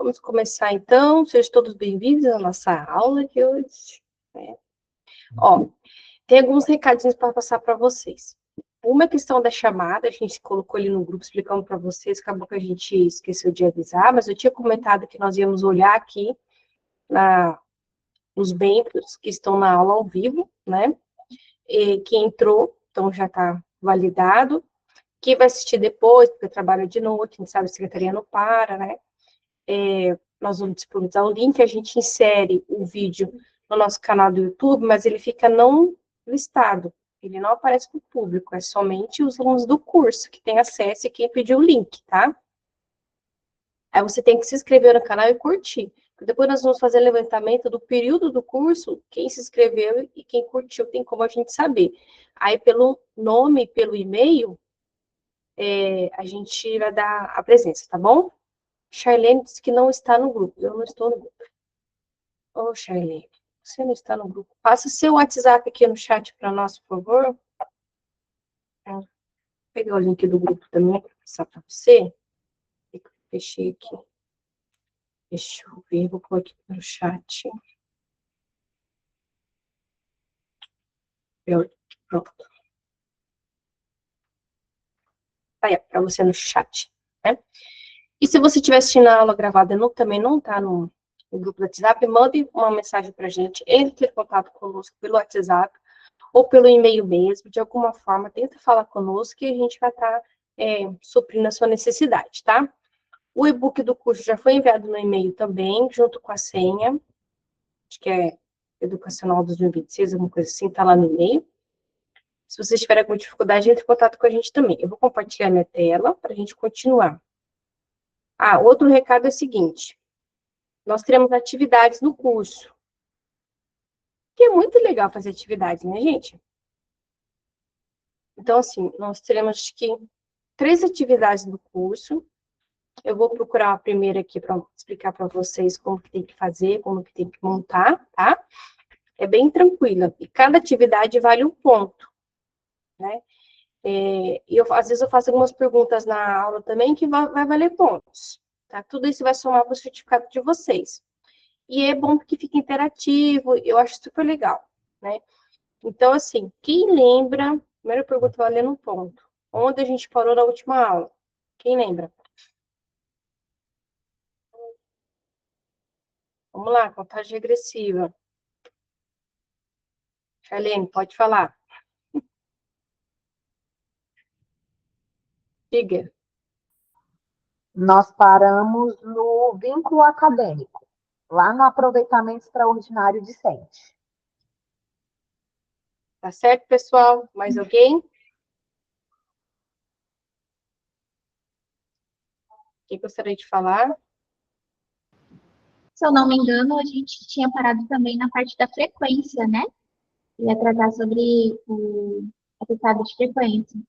Vamos começar, então. Sejam todos bem-vindos à nossa aula de hoje. Ó, tem alguns recadinhos para passar para vocês. Uma questão da chamada, a gente colocou ali no grupo explicando para vocês, acabou que a gente esqueceu de avisar, mas eu tinha comentado que nós íamos olhar aqui nos membros que estão na aula ao vivo, né? E quem entrou, então já está validado. Quem vai assistir depois, porque trabalha de noite, a gente sabe, a secretaria não para, né? Nós vamos disponibilizar o link, a gente insere o vídeo no nosso canal do YouTube, mas ele fica não listado, ele não aparece para o público, é somente os alunos do curso que têm acesso e quem pediu o link, tá? Aí você tem que se inscrever no canal e curtir. Depois nós vamos fazer levantamento do período do curso, quem se inscreveu e quem curtiu, tem como a gente saber. Aí pelo nome, pelo e-mail, a gente vai dar a presença, tá bom? Charlene disse que não está no grupo. Eu não estou no grupo. Ô, Charlene, você não está no grupo. Passa seu WhatsApp aqui no chat para nós, por favor. Vou pegar o link do grupo também para passar para você. Fechei aqui. Deixa eu ver, vou pôr aqui no chat. Pronto. Aí, para você no chat, né? E se você estiver assistindo a aula gravada e também não está no grupo do WhatsApp, mande uma mensagem para a gente, entre em contato conosco pelo WhatsApp ou pelo e-mail mesmo, de alguma forma, tenta falar conosco que a gente vai estar suprindo a sua necessidade, tá? O e-book do curso já foi enviado no e-mail também, junto com a senha, acho que é Educacional 2026, alguma coisa assim, tá lá no e-mail. Se vocês tiverem alguma dificuldade, entre em contato com a gente também. Eu vou compartilhar minha tela para a gente continuar. Outro recado é o seguinte, nós teremos atividades no curso, que é muito legal fazer atividades, né, gente? Então, assim, nós teremos, acho que, 3 atividades no curso. Eu vou procurar a primeira aqui para explicar para vocês como que tem que fazer, como que tem que montar, tá? É bem tranquila. E cada atividade vale um ponto, né? E às vezes eu faço algumas perguntas na aula também que vai valer pontos, tá? Tudo isso vai somar para o certificado de vocês. E é bom porque fica interativo, eu acho super legal, né? Então, assim, quem lembra, primeira pergunta valendo um ponto. Onde a gente parou na última aula? Quem lembra? Vamos lá, contagem regressiva. Charlene, pode falar. Diga. Nós paramos no vínculo acadêmico, lá no aproveitamento extraordinário discente. Tá certo, pessoal? Mais alguém? Quem gostaria de falar? Se eu não me engano, a gente tinha parado também na parte da frequência, né? Ia tratar sobre o atestado de frequência.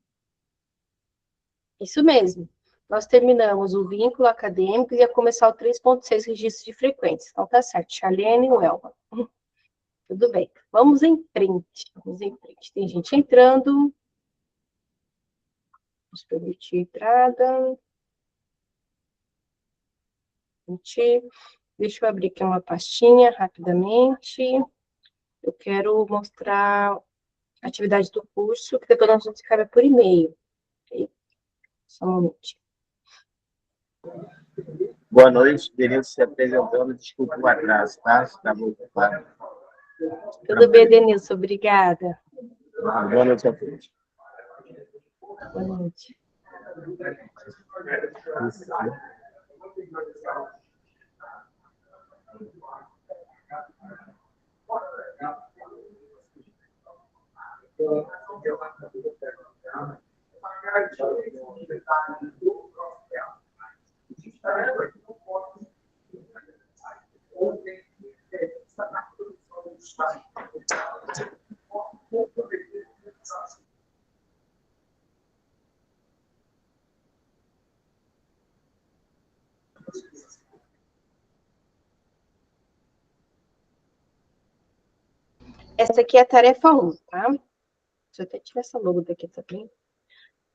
Isso mesmo. Nós terminamos o vínculo acadêmico e ia começar o 3.6 registro de frequência. Então, tá certo. Charlene e o Elba. Tudo bem. Vamos em frente. Vamos em frente. Tem gente entrando. Vamos permitir a entrada. Deixa eu abrir aqui uma pastinha rapidamente. Eu quero mostrar a atividade do curso, que depois nós vamos ficar por e-mail. Okay? Só um momentinho. Boa noite, Denilson se apresentando, desculpa o atraso, tá? Está muito claro. Tudo bem, Denilson, obrigada. Boa noite a todos. Boa noite. Essa aqui é a tarefa 1, tá? Deixa eu até tirar essa logo daqui também.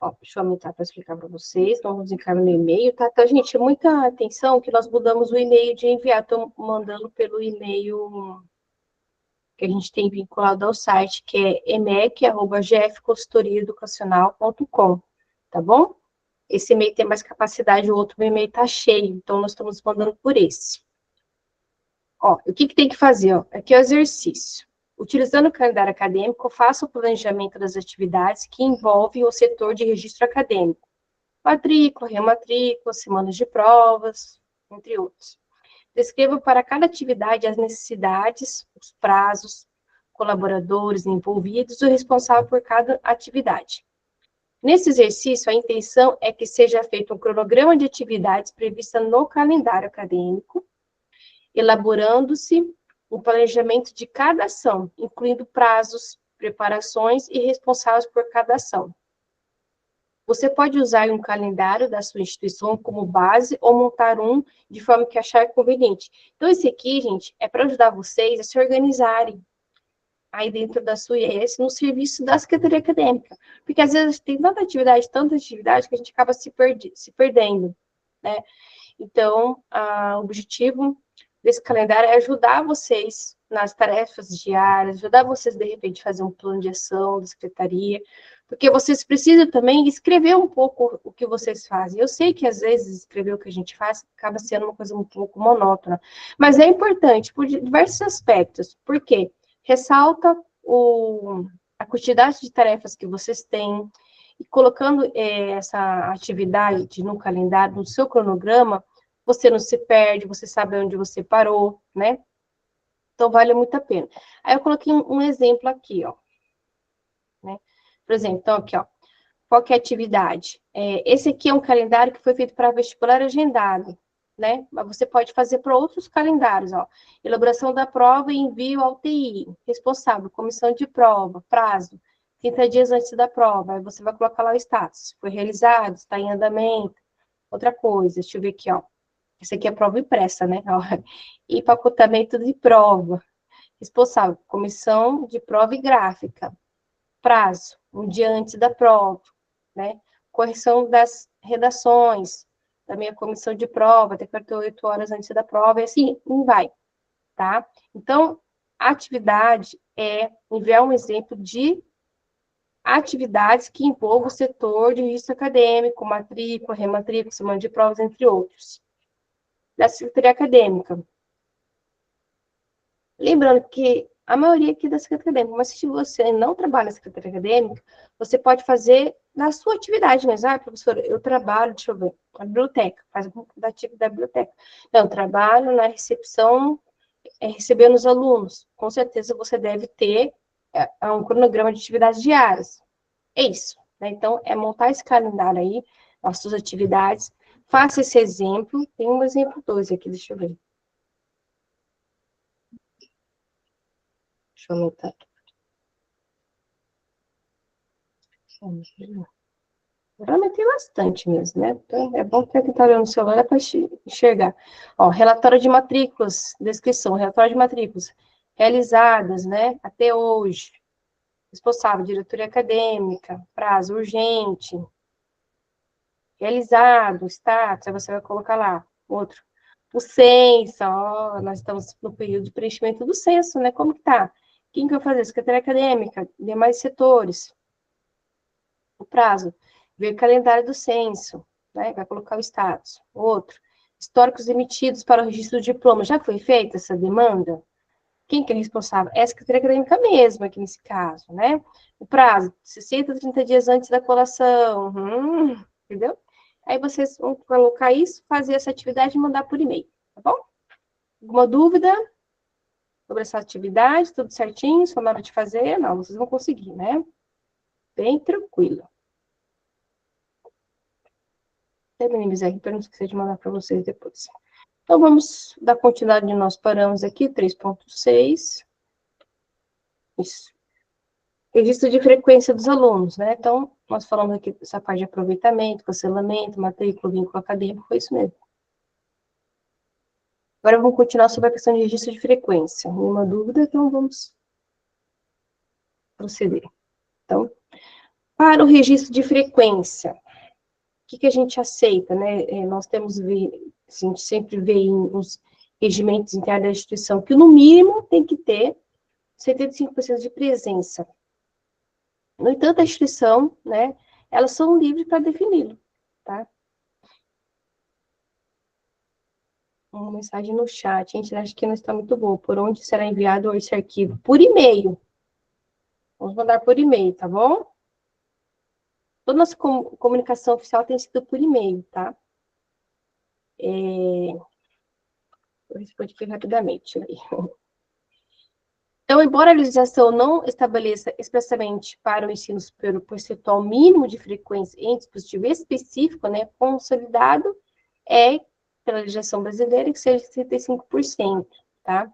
Ó, deixa eu aumentar para explicar para vocês. Então, vamos enviar no e-mail, tá? Então, gente, muita atenção que nós mudamos o e-mail de enviar. Estou mandando pelo e-mail que a gente tem vinculado ao site, que é emec@gfconsultoriaeducacional.com, tá bom? Esse e-mail tem mais capacidade, o outro e-mail está cheio, então nós estamos mandando por esse. Ó, o que tem que fazer? Ó? Aqui é o exercício. Utilizando o calendário acadêmico, faça o planejamento das atividades que envolvem o setor de registro acadêmico. Matrícula, rematrícula, semanas de provas, entre outros. Descreva para cada atividade as necessidades, os prazos, colaboradores envolvidos e o responsável por cada atividade. Nesse exercício, a intenção é que seja feito um cronograma de atividades prevista no calendário acadêmico, elaborando-se o planejamento de cada ação, incluindo prazos, preparações e responsáveis por cada ação. Você pode usar um calendário da sua instituição como base ou montar um de forma que achar conveniente. Então, esse aqui, gente, é para ajudar vocês a se organizarem aí dentro da sua IES no serviço da Secretaria Acadêmica. Porque, às vezes, tem tanta atividade, que a gente acaba se perdendo, né? Então, o objetivo desse calendário é ajudar vocês nas tarefas diárias, ajudar vocês, de repente, a fazer um plano de ação da secretaria, porque vocês precisam também escrever um pouco o que vocês fazem. Eu sei que, às vezes, escrever o que a gente faz acaba sendo uma coisa um pouco monótona, mas é importante por diversos aspectos. Por quê? Ressalta a quantidade de tarefas que vocês têm, e colocando essa atividade no calendário, no seu cronograma, você não se perde, você sabe onde você parou, né? Então, vale muito a pena. Aí, eu coloquei um exemplo aqui, ó. Né? Por exemplo, então, aqui, ó. Qual que é a atividade? Esse aqui é um calendário que foi feito para vestibular agendado, né? Mas você pode fazer para outros calendários, ó. Elaboração da prova e envio ao TI. Responsável, comissão de prova, prazo, 30 dias antes da prova. Aí você vai colocar lá o status. Foi realizado, está em andamento. Outra coisa, deixa eu ver aqui, ó. Essa aqui é prova impressa, né? Empacotamento de prova. Responsável, comissão de prova e gráfica. Prazo, um dia antes da prova, né? Correção das redações, também a comissão de prova, até 48 horas antes da prova, e assim, não vai, tá? Então, a atividade é enviar um exemplo de atividades que envolvam o setor de registro acadêmico, matrícula, rematrícula, semana de provas, entre outros, da Secretaria Acadêmica. Lembrando que a maioria aqui da Secretaria Acadêmica, mas se você não trabalha na Secretaria Acadêmica, você pode fazer na sua atividade mesmo. Ah, professora, eu trabalho, deixa eu ver, na biblioteca, faz um ativo da biblioteca. Não, eu trabalho na recepção, recebendo os alunos. Com certeza você deve ter um cronograma de atividades diárias. É isso, né? Então, é montar esse calendário aí, as suas atividades. Faça esse exemplo. Tem um exemplo 2 aqui, deixa eu ver. Deixa eu anotar. Geralmente tem bastante mesmo, né? Então, é bom que quem está olhando no celular para enxergar. Ó, relatório de matrículas, descrição, relatório de matrículas realizadas, né, até hoje. Responsável, diretoria acadêmica, prazo urgente, realizado, status, aí você vai colocar lá, outro. O censo, ó, nós estamos no período de preenchimento do censo, né? Como que tá? Quem que vai fazer? Secretaria acadêmica, demais setores. O prazo, ver o calendário do censo, né? Vai colocar o status. Outro, históricos emitidos para o registro do diploma. Já foi feita essa demanda? Quem que é responsável? É a Secretaria Acadêmica mesmo, aqui nesse caso, né? O prazo, 60 a 30 dias antes da colação. Entendeu? Aí vocês vão colocar isso, fazer essa atividade e mandar por e-mail, tá bom? Alguma dúvida sobre essa atividade? Tudo certinho? Só na hora de fazer? Não, vocês vão conseguir, né? Bem tranquilo. Até minimizar aqui para não esquecer de mandar para vocês depois. Então, vamos dar continuidade, nós paramos aqui, 3.6. Isso. Registro de frequência dos alunos, né? Então, nós falamos aqui dessa parte de aproveitamento, cancelamento, matrícula, vínculo acadêmico, foi isso mesmo. Agora, vamos continuar sobre a questão de registro de frequência. Nenhuma dúvida, então vamos proceder. Então, Para o registro de frequência, o que a gente aceita, né? Nós temos, a gente sempre vê nos regimentos internos da instituição que, no mínimo, tem que ter 75% de presença. No entanto, a instituição, né, elas são livres para defini-lo, tá? Uma mensagem no chat, gente, acho que não está muito boa. Por onde será enviado esse arquivo? Por e-mail. Vamos mandar por e-mail, tá bom? Toda nossa comunicação oficial tem sido por e-mail, tá? Eu respondi aqui rapidamente. Então, embora a legislação não estabeleça expressamente para o ensino superior o percentual mínimo de frequência em dispositivo específico, né, consolidado é, pela legislação brasileira, que seja 65%, tá?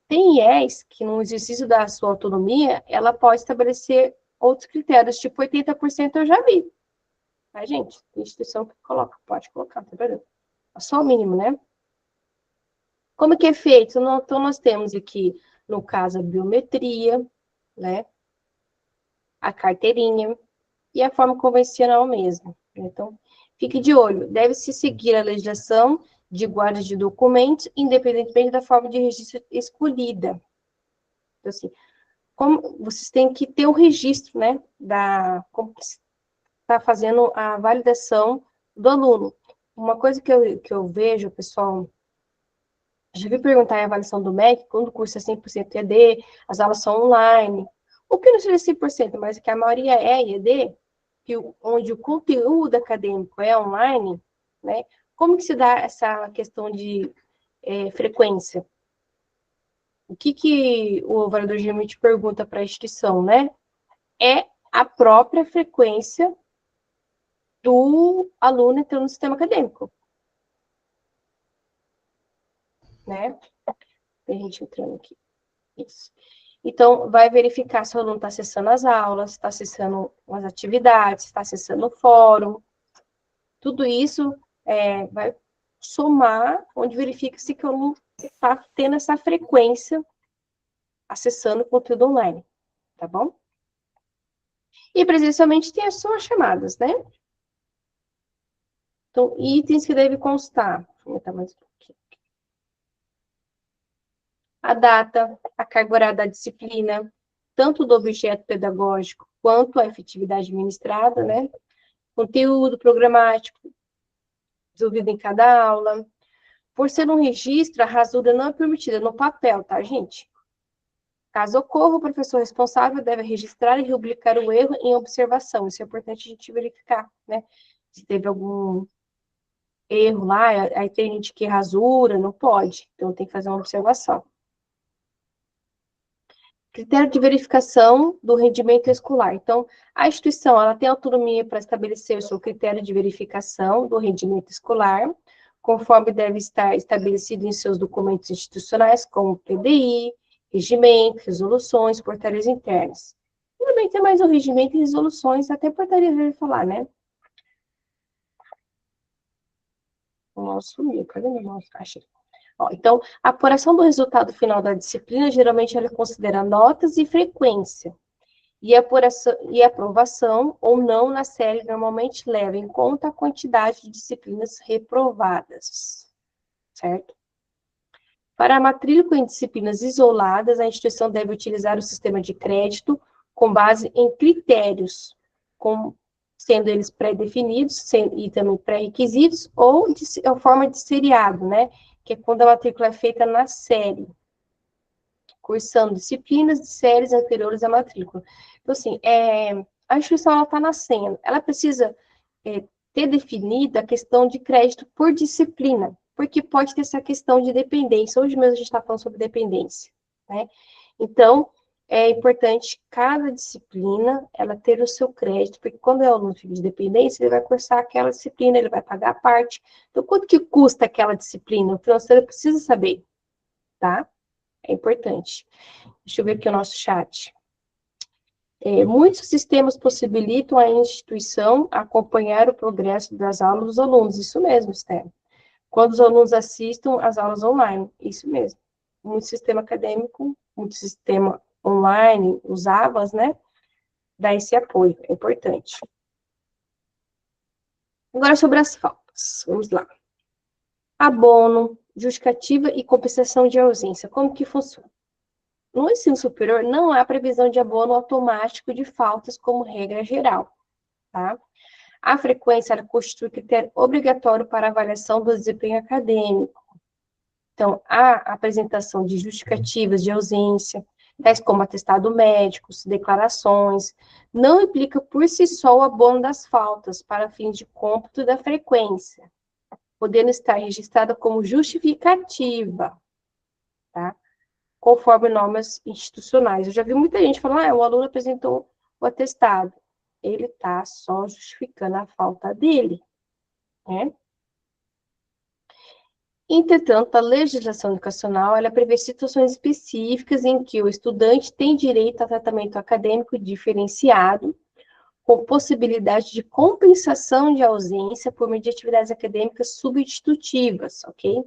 Tem IES que, no exercício da sua autonomia, ela pode estabelecer outros critérios, tipo 80% eu já vi, tá, gente? Tem instituição que coloca, pode colocar, não tem problema. É só o mínimo, né? Como que é feito? Então, nós temos aqui, no caso, a biometria, né? A carteirinha e a forma convencional mesmo. Então, fique de olho. Deve-se seguir a legislação de guarda de documentos, independentemente da forma de registro escolhida. Então, assim, como vocês têm que ter o registro, né? Como está fazendo a validação do aluno. Uma coisa que eu vejo, pessoal, já vi perguntar em avaliação do MEC, quando o curso é 100% EAD, as aulas são online. O que não seja 100%, mas que a maioria é EAD, onde o conteúdo acadêmico é online, né? Como que se dá essa questão de frequência? O que o avaliador geralmente pergunta para a instituição, né? É a própria frequência do aluno entrando no sistema acadêmico, né? Tem gente entrando aqui. Isso. Então, vai verificar se o aluno está acessando as aulas, está acessando as atividades, está acessando o fórum. Tudo isso vai somar, onde verifica-se que o aluno está tendo essa frequência acessando o conteúdo online, tá bom? E presencialmente tem as suas chamadas, né? Então, itens que devem constar. Vou aumentar mais um pouquinho. A data, a carga horária da disciplina, tanto do objeto pedagógico quanto a efetividade administrada, né? Conteúdo programático, desenvolvido em cada aula. Por ser um registro, a rasura não é permitida no papel, tá, gente? Caso ocorra, o professor responsável deve registrar e rubricar o erro em observação. Isso é importante a gente verificar, né? Se teve algum erro lá, aí tem gente que rasura, não pode. Então, tem que fazer uma observação. Critério de verificação do rendimento escolar. Então, a instituição ela tem autonomia para estabelecer o seu critério de verificação do rendimento escolar, conforme deve estar estabelecido em seus documentos institucionais, como PDI, regimento, resoluções, portarias internas. E também tem mais o regimento e resoluções, até portaria deve falar, né? Nossa, cadê meu mouse? Achei. Então, a apuração do resultado final da disciplina, geralmente, ela considera notas e frequência. E a aprovação ou não na série normalmente leva em conta a quantidade de disciplinas reprovadas, certo? Para a matrícula em disciplinas isoladas, a instituição deve utilizar o sistema de crédito com base em critérios, sendo eles pré-definidos e também pré-requisitos, ou a forma de seriado, né? Que é quando a matrícula é feita na série, cursando disciplinas de séries anteriores à matrícula. Então, assim, a instituição está nascendo, ela precisa ter definida a questão de crédito por disciplina, porque pode ter essa questão de dependência. Hoje mesmo a gente está falando sobre dependência, né? Então, é importante cada disciplina, ela ter o seu crédito, porque quando é o aluno de dependência, ele vai cursar aquela disciplina, ele vai pagar a parte. Então, quanto que custa aquela disciplina? O financeiro precisa saber, tá? É importante. Deixa eu ver aqui o nosso chat. Muitos sistemas possibilitam a instituição acompanhar o progresso das aulas dos alunos. Isso mesmo, Esther. Quando os alunos assistam às aulas online. Isso mesmo. Muito sistema acadêmico, muito sistema online, os ABAs, né? dar esse apoio, é importante. Agora, sobre as faltas, vamos lá. Abono, justificativa e compensação de ausência, como que funciona? No ensino superior, não há previsão de abono automático de faltas como regra geral, tá? A frequência, ela constitui critério obrigatório para avaliação do desempenho acadêmico. Então, a apresentação de justificativas de ausência, tais como atestado médico, declarações, não implica por si só o abono das faltas para fins de cômputo da frequência, podendo estar registrada como justificativa, tá? Conforme normas institucionais. Eu já vi muita gente falando, o aluno apresentou o atestado. Ele está só justificando a falta dele, né? Entretanto, a legislação educacional, ela prevê situações específicas em que o estudante tem direito a tratamento acadêmico diferenciado, com possibilidade de compensação de ausência por meio de atividades acadêmicas substitutivas, ok?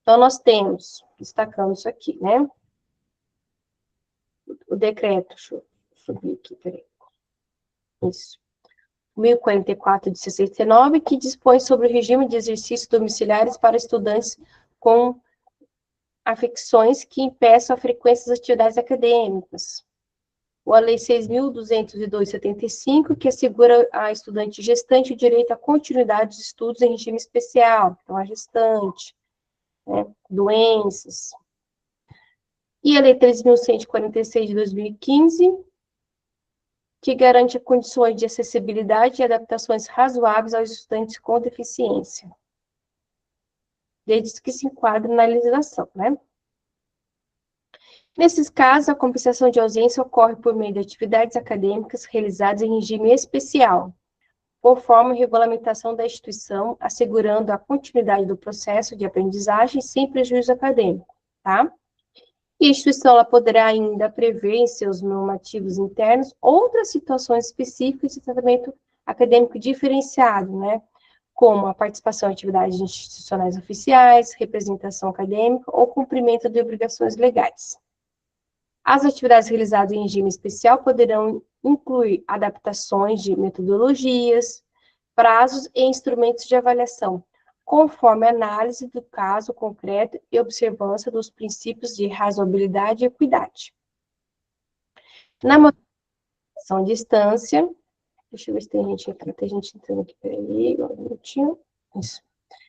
Então, nós temos, destacando isso aqui, né? O decreto, deixa eu subir aqui, peraí. Isso. 1044 de 69, que dispõe sobre o regime de exercícios domiciliares para estudantes com afecções que impeçam a frequência das atividades acadêmicas. Ou a Lei 6.202/75, que assegura a estudante gestante o direito à continuidade dos estudos em regime especial, então a gestante, né, doenças. E a Lei 3.146 de 2015, que garante condições de acessibilidade e adaptações razoáveis aos estudantes com deficiência, desde que se enquadre na legislação, né? Nesses casos, a compensação de ausência ocorre por meio de atividades acadêmicas realizadas em regime especial, conforme a regulamentação da instituição, assegurando a continuidade do processo de aprendizagem sem prejuízo acadêmico, tá? E a instituição ela poderá ainda prever em seus normativos internos outras situações específicas de tratamento acadêmico diferenciado, né? Como a participação em atividades institucionais oficiais, representação acadêmica ou cumprimento de obrigações legais. As atividades realizadas em regime especial poderão incluir adaptações de metodologias, prazos e instrumentos de avaliação, conforme a análise do caso concreto e observância dos princípios de razoabilidade e equidade. Na manutenção à distância, deixa eu ver se tem gente entrando aqui, peraí, um minutinho. Isso.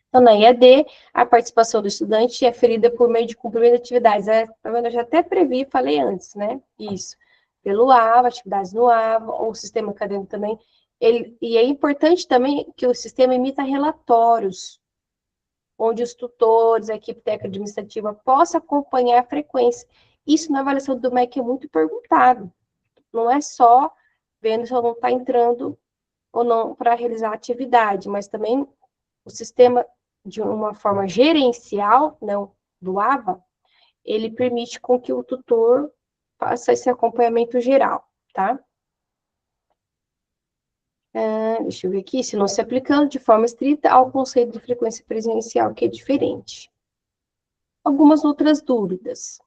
Então, na EAD, a participação do estudante é ferida por meio de cumprimento de atividades. Tá vendo? Eu já até previ, falei antes, né? Isso. Pelo AVA, atividades no AVA, ou o sistema acadêmico também. E é importante também que o sistema emita relatórios, onde os tutores, a equipe técnica administrativa possa acompanhar a frequência. Isso na avaliação do MEC é muito perguntado. Não é só vendo se o aluno está entrando ou não para realizar a atividade, mas também o sistema, de uma forma gerencial, não do AVA, ele permite com que o tutor faça esse acompanhamento geral, tá? Deixa eu ver aqui, se não se aplicando de forma estrita ao conceito de frequência presencial, que é diferente. Algumas outras dúvidas.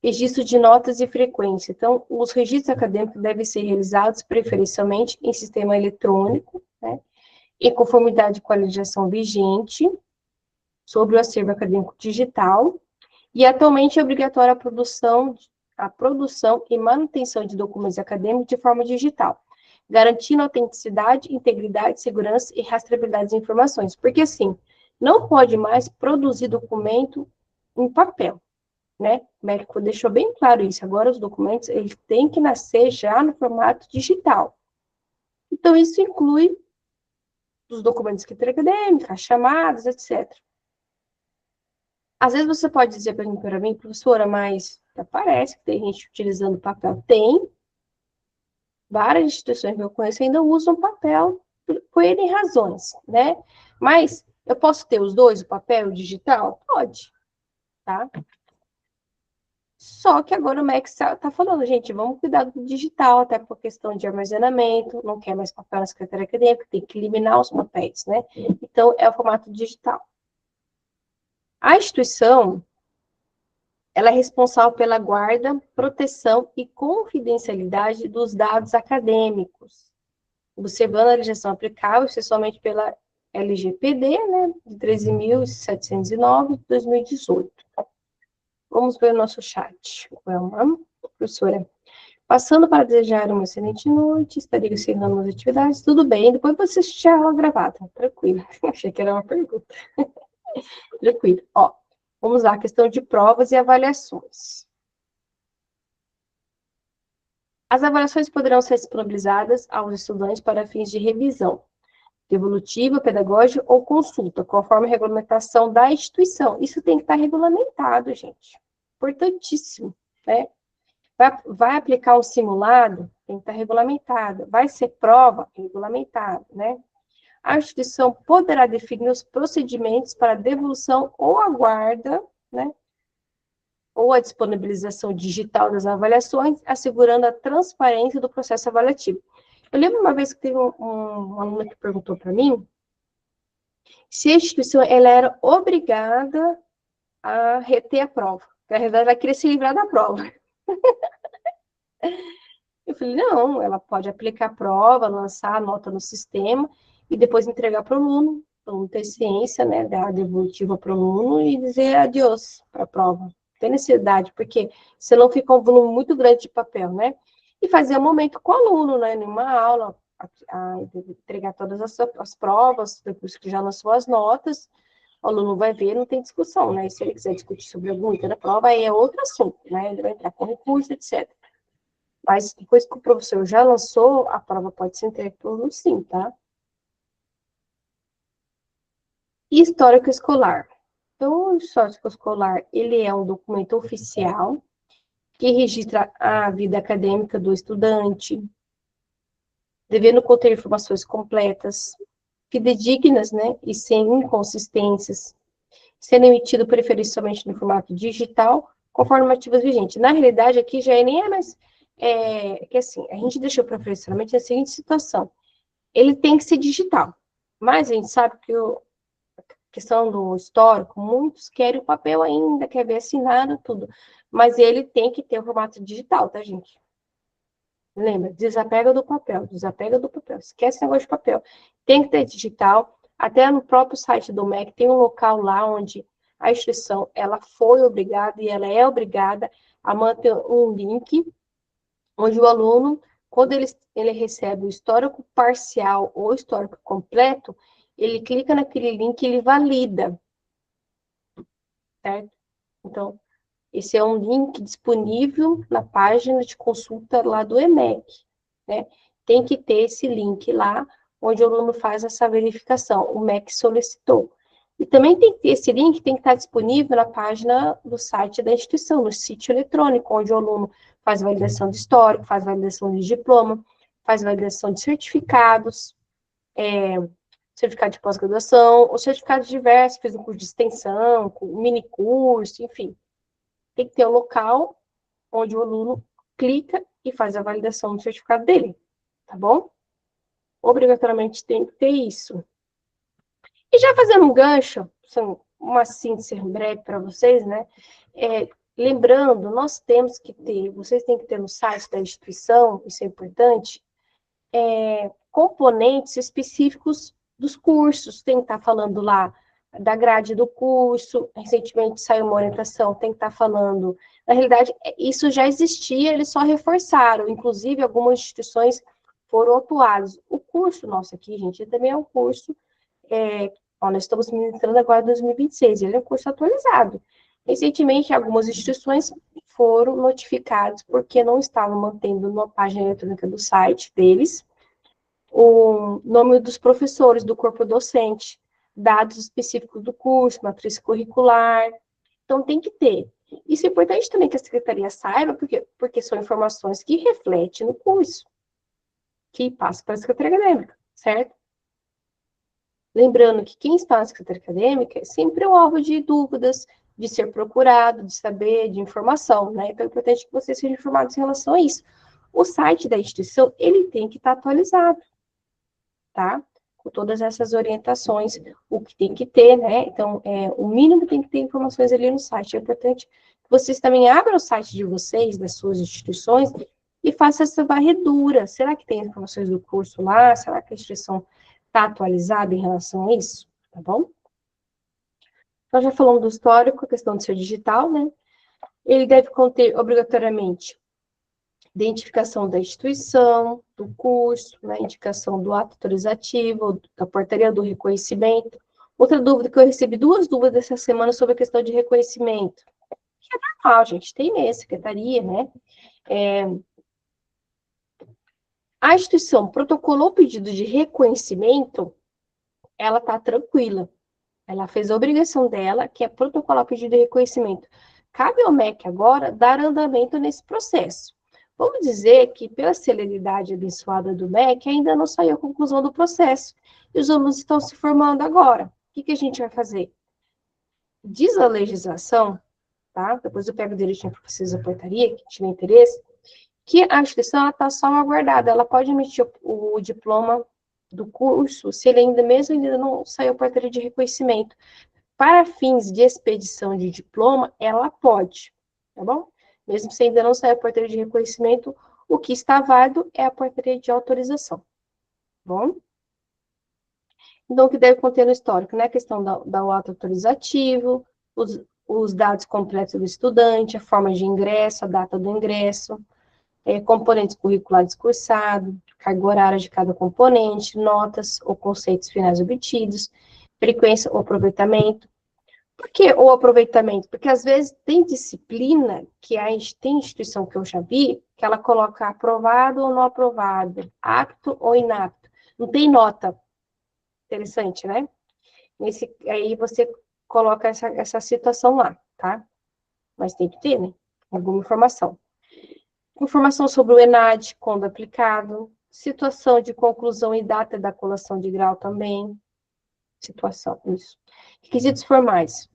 Registro de notas e frequência. Então, os registros acadêmicos devem ser realizados preferencialmente em sistema eletrônico, né, em conformidade com a legislação vigente sobre o acervo acadêmico digital, e atualmente é obrigatória a produção e manutenção de documentos acadêmicos de forma digital, garantindo autenticidade, integridade, segurança e rastreabilidade das informações. Porque, assim, não pode mais produzir documento em papel, né? O médico deixou bem claro isso. Agora, os documentos, eles têm que nascer já no formato digital. Então, isso inclui os documentos de escrita acadêmica, as chamadas, etc. Às vezes você pode dizer para mim, professora, mas parece que tem gente utilizando papel. Tem. Várias instituições que eu conheço ainda usam papel por N razões, né? Mas eu posso ter os dois, o papel e o digital? Pode, tá? Só que agora o MEC está falando, gente, vamos cuidar do digital, até por questão de armazenamento, não quer mais papel na secretaria acadêmica, tem que eliminar os papéis, né? Então, é o formato digital. A instituição, ela é responsável pela guarda, proteção e confidencialidade dos dados acadêmicos, observando a legislação aplicável, especialmente pela LGPD, né, de 13.709, de 2018. Vamos ver o nosso chat. Vamos, professora. Passando para desejar uma excelente noite, estaria ensinando as atividades, tudo bem, depois você assistir a aula gravada, tranquilo. Achei que era uma pergunta. Tranquilo. Ó, vamos lá, questão de provas e avaliações. As avaliações poderão ser disponibilizadas aos estudantes para fins de revisão, devolutiva, pedagógica ou consulta, conforme a regulamentação da instituição. Isso tem que estar regulamentado, gente. Importantíssimo, né? Vai aplicar um simulado, tem que estar regulamentado. Vai ser prova, regulamentado, né? A instituição poderá definir os procedimentos para devolução ou a guarda, né? Ou a disponibilização digital das avaliações, assegurando a transparência do processo avaliativo. Eu lembro uma vez que teve um aluno que perguntou para mim se a instituição ela era obrigada a reter a prova. Na verdade, ela queria se livrar da prova. Eu falei, não, ela pode aplicar a prova, lançar a nota no sistema e depois entregar para o aluno ter ciência, né, dar a devolutiva para o aluno e dizer adeus para a prova. Tem necessidade, porque senão fica um volume muito grande de papel, né? E fazer um momento com o aluno, né, numa aula, entregar todas as provas, depois que já lançou as notas, o aluno vai ver, não tem discussão, né? E se ele quiser discutir sobre algum item da prova, aí é outro assunto, né? Ele vai entrar com recurso, etc. Mas depois que o professor já lançou, a prova pode ser entregue para o aluno sim, tá? E histórico escolar. Então, o histórico escolar, ele é um documento oficial que registra a vida acadêmica do estudante, devendo conter informações completas, fidedignas, né, e sem inconsistências, sendo emitido preferencialmente no formato digital, conforme normativas vigentes. Na realidade, aqui já nem é mais... que assim, a gente deixou preferencialmente a seguinte situação. Ele tem que ser digital, mas a gente sabe que a questão do histórico, muitos querem o papel ainda, quer ver assinado, tudo. Mas ele tem que ter o formato digital, tá, gente? Lembra, desapega do papel, esquece o negócio de papel. Tem que ter digital, até no próprio site do MEC tem um local lá onde a instituição, ela foi obrigada e ela é obrigada a manter um link, onde o aluno, quando ele recebe o histórico parcial ou histórico completo, ele clica naquele link e ele valida, certo? Então, esse é um link disponível na página de consulta lá do EMEC, né? Tem que ter esse link lá, onde o aluno faz essa verificação. O MEC solicitou. E também tem que ter esse link, tem que estar disponível na página do site da instituição, no sítio eletrônico, onde o aluno faz validação de histórico, faz validação de diploma, faz validação de certificados, certificado de pós-graduação, ou certificados diversos, fez um curso de extensão, um mini curso, enfim. Tem que ter um local onde o aluno clica e faz a validação do certificado dele, tá bom? Obrigatoriamente tem que ter isso. E já fazendo um gancho, uma síntese breve para vocês, né? Lembrando, nós temos que ter, vocês têm que ter no site da instituição, isso é importante, componentes específicos dos cursos, tem que estar falando lá da grade do curso, recentemente saiu uma orientação, tem que estar falando, na realidade, isso já existia, eles só reforçaram, inclusive algumas instituições foram atuadas. O curso nosso aqui, gente, também é um curso, nós estamos ministrando agora em 2026, ele é um curso atualizado. Recentemente, algumas instituições foram notificadas porque não estavam mantendo na página eletrônica do site deles o nome dos professores, do corpo docente, dados específicos do curso, matriz curricular. Então, tem que ter. Isso é importante também que a secretaria saiba, porque são informações que refletem no curso, que passa para a secretaria acadêmica, certo? Lembrando que quem está na secretaria acadêmica é sempre o alvo de dúvidas, de ser procurado, de saber, de informação, né? Então, é importante que vocês sejam informados em relação a isso. O site da instituição, ele tem que estar atualizado, tá? Com todas essas orientações, o que tem que ter, né? Então, o mínimo tem que ter informações ali no site. É importante que vocês também abram o site de vocês, das suas instituições, e façam essa varredura. Será que tem informações do curso lá? Será que a instituição está atualizada em relação a isso? Tá bom? Nós já falamos do histórico, a questão de ser digital, né? Ele deve conter, obrigatoriamente, identificação da instituição, do curso, né? Indicação do ato autorizativo, da portaria do reconhecimento. Outra dúvida que eu recebi, 2 dúvidas essa semana sobre a questão de reconhecimento. Que é normal, gente, tem mesmo, secretaria, né? A instituição protocolou o pedido de reconhecimento, ela está tranquila. Ela fez a obrigação dela, que é protocolar o pedido de reconhecimento. Cabe ao MEC agora dar andamento nesse processo. Vamos dizer que, pela celeridade abençoada do MEC, ainda não saiu a conclusão do processo. E os alunos estão se formando agora. O que a gente vai fazer? Diz a legislação, tá? Depois eu pego direitinho para vocês a portaria, que tiver interesse, que a instituição está salvaguardada. Ela pode emitir o diploma do curso, se ele ainda não saiu a portaria de reconhecimento. Para fins de expedição de diploma, ela pode, tá bom? Mesmo se ainda não saiu a portaria de reconhecimento, o que está válido é a portaria de autorização, tá bom? Então, o que deve conter no histórico, né? A questão do ato autorizativo, os dados completos do estudante, a forma de ingresso, a data do ingresso, componentes curriculares cursado, carga horária de cada componente, notas ou conceitos finais obtidos, frequência ou aproveitamento. Por que o aproveitamento? Porque às vezes tem disciplina que tem instituição que eu já vi, que ela coloca aprovado ou não aprovado, apto ou inapto. Não tem nota. Interessante, né? Aí você coloca essa situação lá, tá? Mas tem que ter, né? Alguma informação. Informação sobre o ENAD, quando aplicado. Situação de conclusão e data da colação de grau também. Situação, isso. Requisitos formais.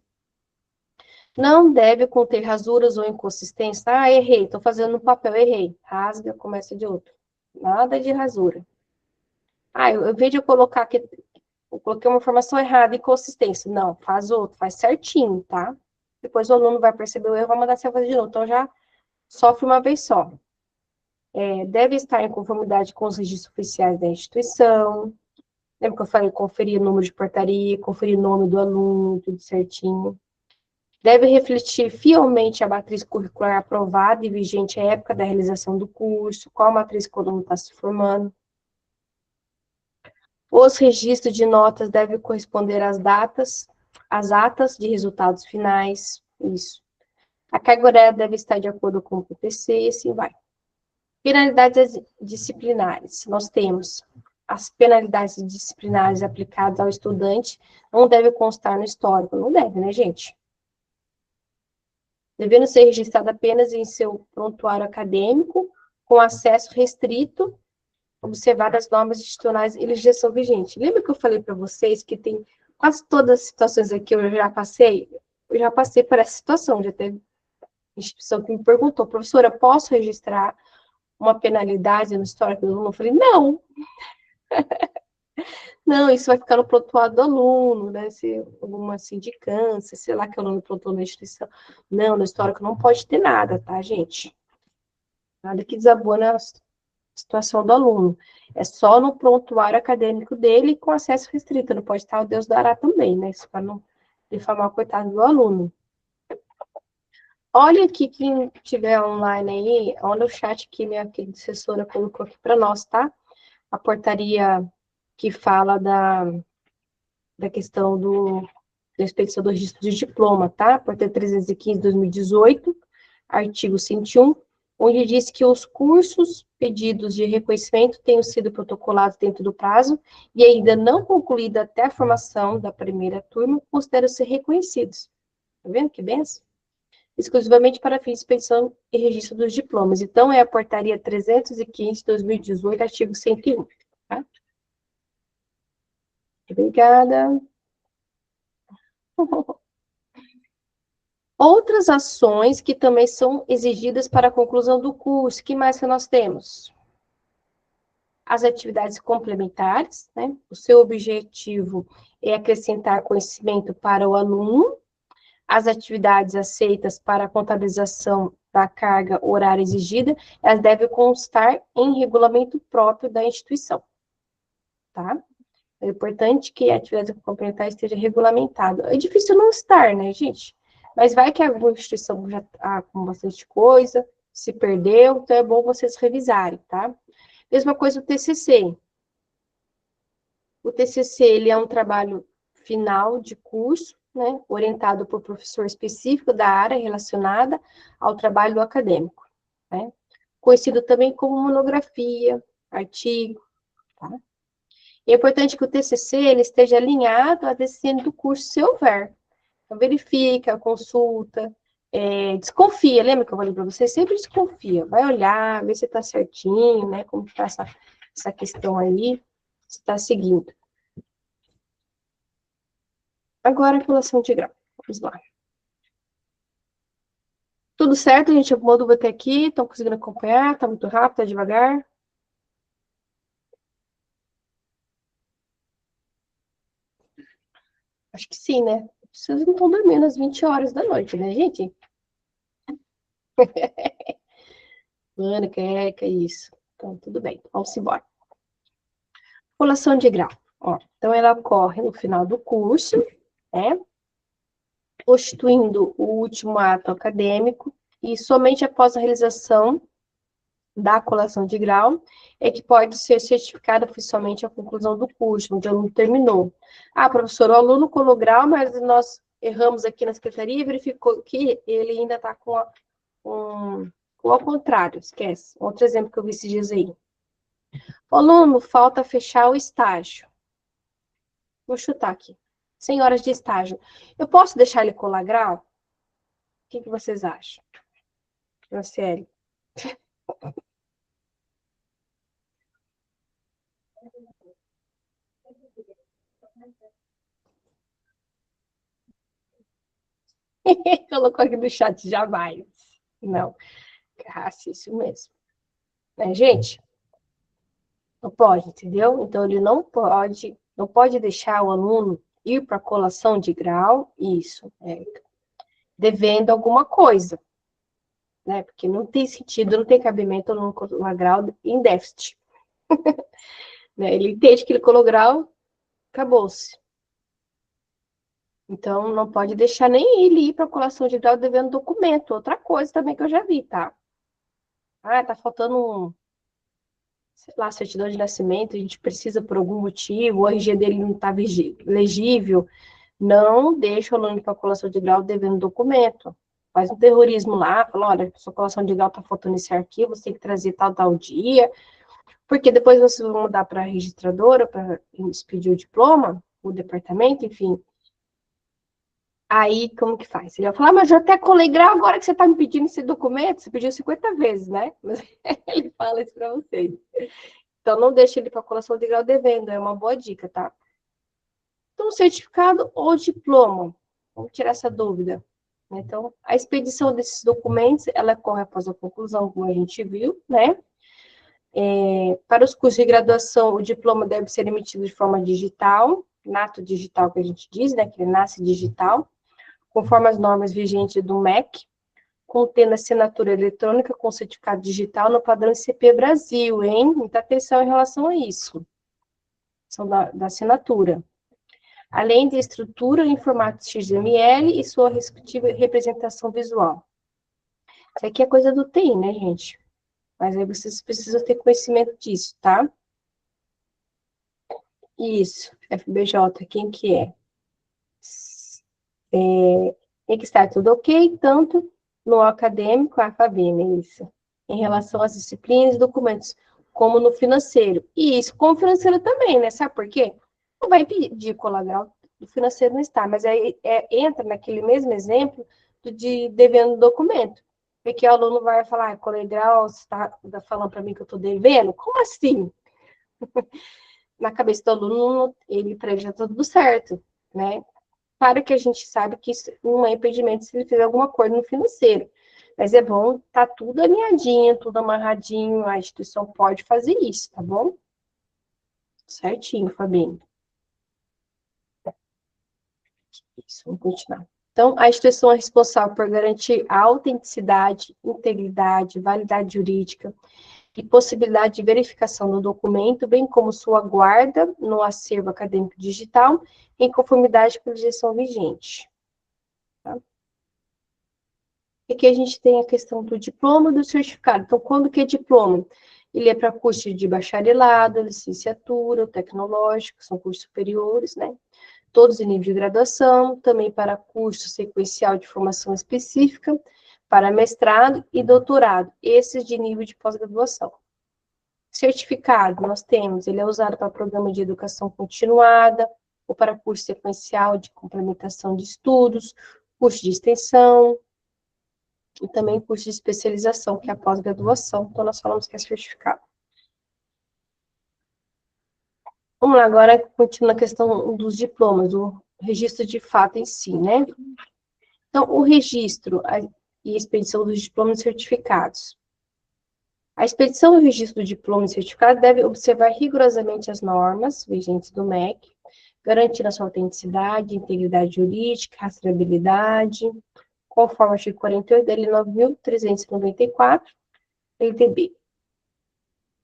Não deve conter rasuras ou inconsistências. Ah, errei, estou fazendo no papel, errei. Rasga, começa de outro. Nada de rasura. Ah, em vez de eu colocar aqui, eu coloquei uma informação errada, inconsistência. Não, faz outro, faz certinho, tá? Depois o aluno vai perceber o erro, vai mandar você fazer de novo. Então, já sofre uma vez só. Deve estar em conformidade com os registros oficiais da instituição. Lembra que eu falei conferir o número de portaria, conferir o nome do aluno, tudo certinho. Deve refletir fielmente a matriz curricular aprovada e vigente à época da realização do curso, qual matriz que o aluno está se formando. Os registros de notas devem corresponder às atas de resultados finais, isso. A carga horária deve estar de acordo com o PPC, e assim vai. Penalidades disciplinares. Nós temos as penalidades disciplinares aplicadas ao estudante, não deve constar no histórico. Não deve, né, gente? Devendo ser registrada apenas em seu prontuário acadêmico, com acesso restrito, observadas as normas institucionais e legislação vigente. Lembra que eu falei para vocês que tem quase todas as situações aqui eu já passei? Eu já passei por essa situação, já teve instituição que me perguntou, professora, posso registrar uma penalidade no histórico do aluno? Eu falei, não. Não, isso vai ficar no prontuário do aluno, né? Se alguma sindicância, sei lá que o aluno prontuou na instituição. Não, no histórico não pode ter nada, tá, gente? Nada que desabone a situação do aluno. É só no prontuário acadêmico dele com acesso restrito. Não pode estar o Deus dará também, né? Isso para não difamar o coitado do aluno. Olha aqui, quem estiver online aí, olha o chat que minha querida assessora colocou aqui para nós, tá? A portaria que fala da questão da expedição do registro de diploma, tá? Portaria 315, 2018, artigo 101, onde diz que os cursos pedidos de reconhecimento tenham sido protocolados dentro do prazo e ainda não concluída até a formação da primeira turma, consideram ser reconhecidos. Tá vendo que benção? Exclusivamente para fins de expedição e registro dos diplomas. Então, é a portaria 315, 2018, artigo 101, tá? Obrigada. Outras ações que também são exigidas para a conclusão do curso. Que mais que nós temos? As atividades complementares, né? O seu objetivo é acrescentar conhecimento para o aluno. As atividades aceitas para a contabilização da carga horária exigida, elas devem constar em regulamento próprio da instituição, tá? É importante que a atividade complementar esteja regulamentada. É difícil não estar, né, gente? Mas vai que alguma instituição já está com bastante coisa, se perdeu, então é bom vocês revisarem, tá? Mesma coisa o TCC. O TCC, ele é um trabalho final de curso, né, orientado por professor específico da área relacionada ao trabalho acadêmico, né? Conhecido também como monografia, artigo, tá? E é importante que o TCC ele esteja alinhado à decisão do curso, se houver. Então, verifica, consulta, desconfia, lembra que eu falei para vocês? Sempre desconfia, vai olhar, ver se está certinho, né, como está essa questão aí, se está seguindo. Agora, a calculação de grau. Vamos lá. Tudo certo, gente? Alguma dúvida até aqui? Estão conseguindo acompanhar? Está muito rápido, está devagar? Acho que sim, né? Vocês não estão dormindo às 20 horas da noite, né, gente? Mano, que é isso. Então, tudo bem. Vamos embora. Calculação de grau. Ó, então, ela ocorre no final do curso, né? Constituindo o último ato acadêmico e somente após a realização da colação de grau é que pode ser certificada oficialmente a conclusão do curso, onde o aluno terminou. Ah, professor, o aluno colou grau, mas nós erramos aqui na secretaria e verificou que ele ainda está com ao contrário, esquece. Outro exemplo que eu vi esses dias aí. O aluno falta fechar o estágio. Vou chutar aqui. 100 horas de estágio. Eu posso deixar ele colar grau? O que vocês acham? Franciele? Colocou aqui no chat, jamais. Não, é isso mesmo. Né, gente? Não pode, entendeu? Então, ele não pode deixar o aluno ir para a colação de grau, isso, devendo alguma coisa, né? Porque não tem sentido, não tem cabimento o aluno colar grau em déficit. Né? Ele entende que ele colou grau, acabou-se. Então, não pode deixar nem ele ir para a colação de grau devendo documento. Outra coisa também que eu já vi, tá? Ah, tá faltando sei lá, certidão de nascimento, a gente precisa por algum motivo, o RG dele não está legível, não deixa o aluno para colação de grau devendo documento. Faz um terrorismo lá, fala, olha, sua colação de grau está faltando esse arquivo, você tem que trazer tal dia, porque depois vocês vão mudar para a registradora, para expedir o diploma, o departamento, enfim. Aí, como que faz? Ele vai falar, mas eu até colei grau, agora que você está me pedindo esse documento, você pediu 50 vezes, né? Mas ele fala isso para vocês. Então, não deixe ele para colação de grau devendo, é uma boa dica, tá? Então, certificado ou diploma? Vamos tirar essa dúvida. Então, a expedição desses documentos, ela ocorre após a conclusão, como a gente viu, né? Para os cursos de graduação, o diploma deve ser emitido de forma digital, nato digital que a gente diz, né? Que ele nasce digital, conforme as normas vigentes do MEC, contendo assinatura eletrônica com certificado digital no padrão ICP Brasil, hein? Muita atenção em relação a isso. São da assinatura. Além de estrutura em formato XML e sua respectiva representação visual. Isso aqui é coisa do TI, né, gente? Mas aí vocês precisam ter conhecimento disso, tá? Isso, FBJ, quem que é? Tem que estar tudo ok, tanto no acadêmico, a FABEM, isso. Em relação às disciplinas e documentos, como no financeiro. E isso com o financeiro também, né? Sabe por quê? Não vai pedir colar do financeiro não está, mas aí entra naquele mesmo exemplo de devendo documento. Porque o aluno vai falar, ah, colei grau, você está falando para mim que eu estou devendo? Como assim? Na cabeça do aluno, para ele já está tudo certo, né? Claro que a gente sabe que isso não é impedimento se ele fizer alguma coisa no financeiro. Mas é bom tá tudo alinhadinho, tudo amarradinho, a instituição pode fazer isso, tá bom? Certinho, Fabinho. Isso, vamos continuar. Então, a instituição é responsável por garantir a autenticidade, integridade, validade jurídica e possibilidade de verificação do documento, bem como sua guarda no acervo acadêmico digital, em conformidade com a legislação vigente. Tá? E aqui a gente tem a questão do diploma e do certificado. Então, quando que é diploma? Ele é para curso de bacharelado, licenciatura, tecnológico, são cursos superiores, né? Todos em nível de graduação, também para curso sequencial de formação específica, para mestrado e doutorado, esses de nível de pós-graduação. Certificado, nós temos, ele é usado para programa de educação continuada, ou para curso sequencial de complementação de estudos, curso de extensão, e também curso de especialização, que é a pós-graduação, então nós falamos que é certificado. Vamos lá, agora continua a questão dos diplomas, o registro de fato em si, né? Então, o registro e expedição dos diplomas e certificados. A expedição e o registro do diploma e certificado deve observar rigorosamente as normas vigentes do MEC, garantindo a sua autenticidade, integridade jurídica, rastreabilidade, conforme o artigo 48 da Lei 9.394, LDB.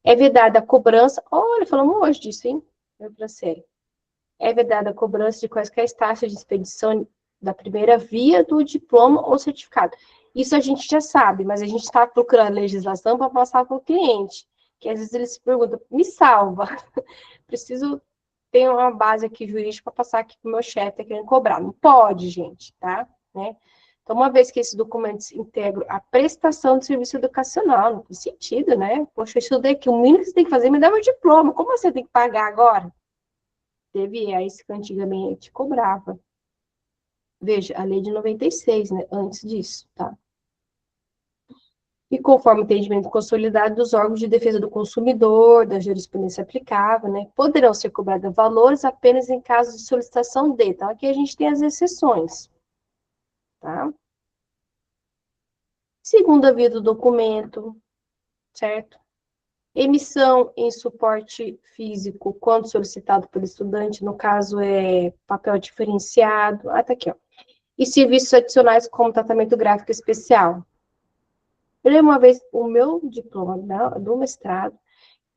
É vedada a cobrança, olha, falamos hoje disso, hein? É vedada a cobrança de quaisquer taxas de expedição da primeira via do diploma ou certificado. Isso a gente já sabe, mas a gente está procurando a legislação para passar para o cliente, que às vezes ele se pergunta, me salva, preciso ter uma base aqui jurídica para passar aqui para o meu chefe, tá querendo cobrar. Não pode, gente, tá? Né? Então, uma vez que esses documentos integram a prestação de serviço educacional, não tem sentido, né? Poxa, eu estudei aqui, o mínimo que você tem que fazer é me dar meu diploma, como você tem que pagar agora? Teve isso que antigamente cobrava. Veja, a lei de 96, né? Antes disso, tá? E conforme o entendimento consolidado dos órgãos de defesa do consumidor, da jurisprudência aplicável, né? Poderão ser cobrados valores apenas em caso de solicitação de. Então, aqui a gente tem as exceções, tá? Segunda via do documento, certo? Emissão em suporte físico, quando solicitado pelo estudante, no caso é papel diferenciado, tá aqui, ó. E serviços adicionais como tratamento gráfico especial. Eu lembro uma vez, o meu diploma do mestrado,